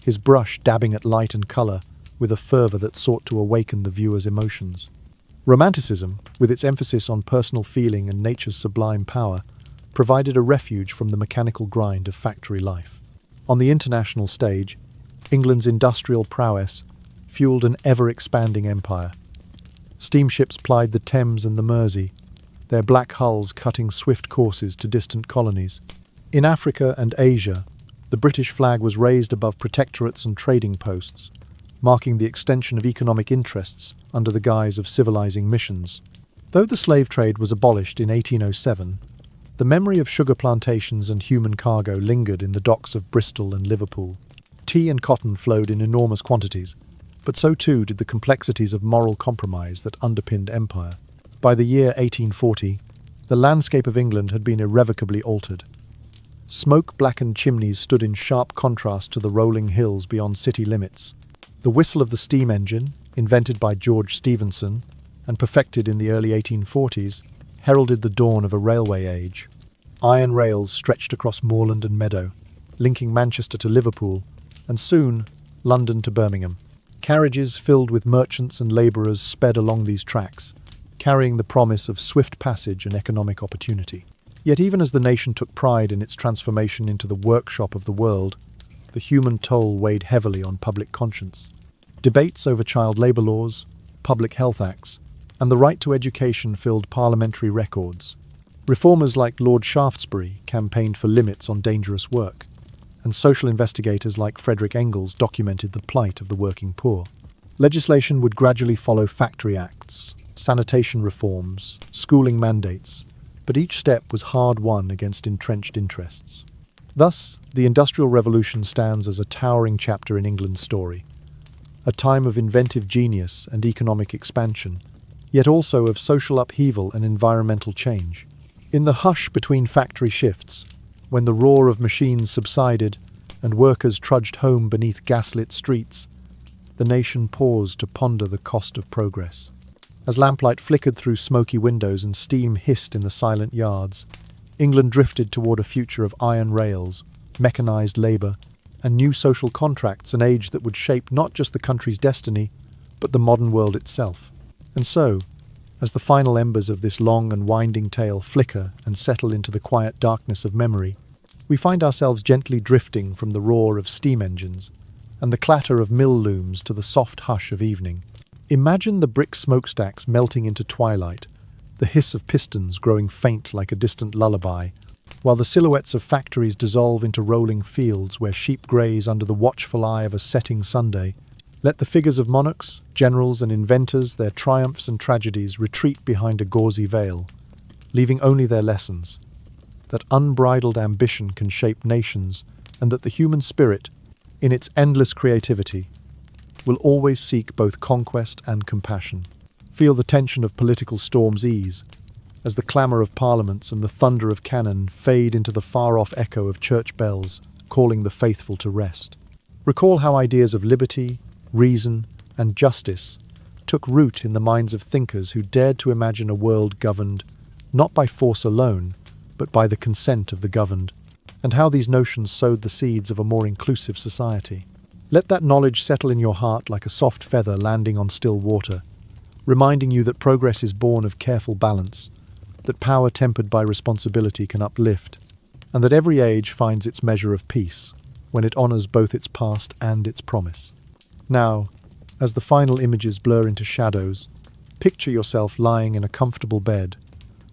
his brush dabbing at light and colour with a fervour that sought to awaken the viewer's emotions. Romanticism, with its emphasis on personal feeling and nature's sublime power, provided a refuge from the mechanical grind of factory life. On the international stage, England's industrial prowess fueled an ever-expanding empire. Steamships plied the Thames and the Mersey, their black hulls cutting swift courses to distant colonies. In Africa and Asia, the British flag was raised above protectorates and trading posts, marking the extension of economic interests under the guise of civilizing missions. Though the slave trade was abolished in 1807, the memory of sugar plantations and human cargo lingered in the docks of Bristol and Liverpool. Tea and cotton flowed in enormous quantities, but so too did the complexities of moral compromise that underpinned empire. By the year 1840, the landscape of England had been irrevocably altered. Smoke-blackened chimneys stood in sharp contrast to the rolling hills beyond city limits. The whistle of the steam engine, invented by George Stephenson and perfected in the early 1840s, heralded the dawn of a railway age. Iron rails stretched across moorland and meadow, linking Manchester to Liverpool, and soon London to Birmingham. Carriages filled with merchants and labourers sped along these tracks, carrying the promise of swift passage and economic opportunity. Yet even as the nation took pride in its transformation into the workshop of the world, the human toll weighed heavily on public conscience. Debates over child labour laws, public health acts, and the right to education filled parliamentary records. Reformers like Lord Shaftesbury campaigned for limits on dangerous work, and social investigators like Frederick Engels documented the plight of the working poor. Legislation would gradually follow factory acts, sanitation reforms, schooling mandates, but each step was hard-won against entrenched interests. Thus, the Industrial Revolution stands as a towering chapter in England's story, a time of inventive genius and economic expansion, yet also of social upheaval and environmental change. In the hush between factory shifts, when the roar of machines subsided and workers trudged home beneath gaslit streets, the nation paused to ponder the cost of progress. As lamplight flickered through smoky windows and steam hissed in the silent yards, England drifted toward a future of iron rails, mechanized labour, and new social contracts, an age that would shape not just the country's destiny, but the modern world itself. And so, as the final embers of this long and winding tale flicker and settle into the quiet darkness of memory, we find ourselves gently drifting from the roar of steam engines and the clatter of mill looms to the soft hush of evening. Imagine the brick smokestacks melting into twilight, the hiss of pistons growing faint like a distant lullaby, while the silhouettes of factories dissolve into rolling fields where sheep graze under the watchful eye of a setting Sunday. Let the figures of monarchs, generals, and inventors, their triumphs and tragedies, retreat behind a gauzy veil, leaving only their lessons, that unbridled ambition can shape nations, and that the human spirit, in its endless creativity, will always seek both conquest and compassion. Feel the tension of political storms ease, as the clamour of parliaments and the thunder of cannon fade into the far-off echo of church bells calling the faithful to rest. Recall how ideas of liberty, reason, and justice took root in the minds of thinkers who dared to imagine a world governed not by force alone, but by the consent of the governed, and how these notions sowed the seeds of a more inclusive society. Let that knowledge settle in your heart like a soft feather landing on still water, reminding you that progress is born of careful balance, that power tempered by responsibility can uplift, and that every age finds its measure of peace when it honors both its past and its promise. Now, as the final images blur into shadows, picture yourself lying in a comfortable bed,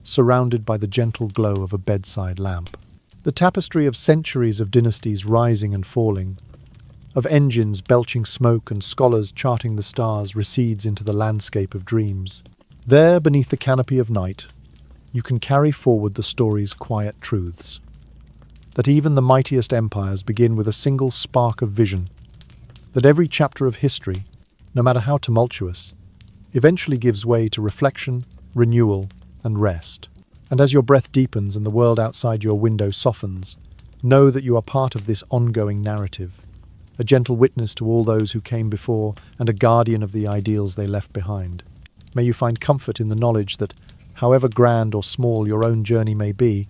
surrounded by the gentle glow of a bedside lamp. The tapestry of centuries of dynasties rising and falling, of engines belching smoke and scholars charting the stars, recedes into the landscape of dreams. There, beneath the canopy of night, you can carry forward the story's quiet truths. That even the mightiest empires begin with a single spark of vision. That every chapter of history, no matter how tumultuous, eventually gives way to reflection, renewal, and rest. And as your breath deepens and the world outside your window softens, know that you are part of this ongoing narrative, a gentle witness to all those who came before and a guardian of the ideals they left behind. May you find comfort in the knowledge that, however grand or small your own journey may be,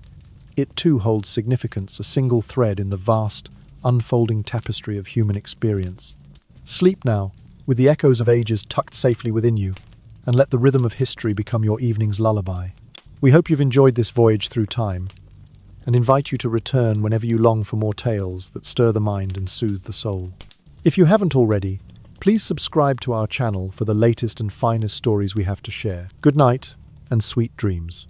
it too holds significance, a single thread in the vast, unfolding tapestry of human experience. Sleep now, with the echoes of ages tucked safely within you, and let the rhythm of history become your evening's lullaby. We hope you've enjoyed this voyage through time, and invite you to return whenever you long for more tales that stir the mind and soothe the soul. If you haven't already, please subscribe to our channel for the latest and finest stories we have to share. Good night and sweet dreams.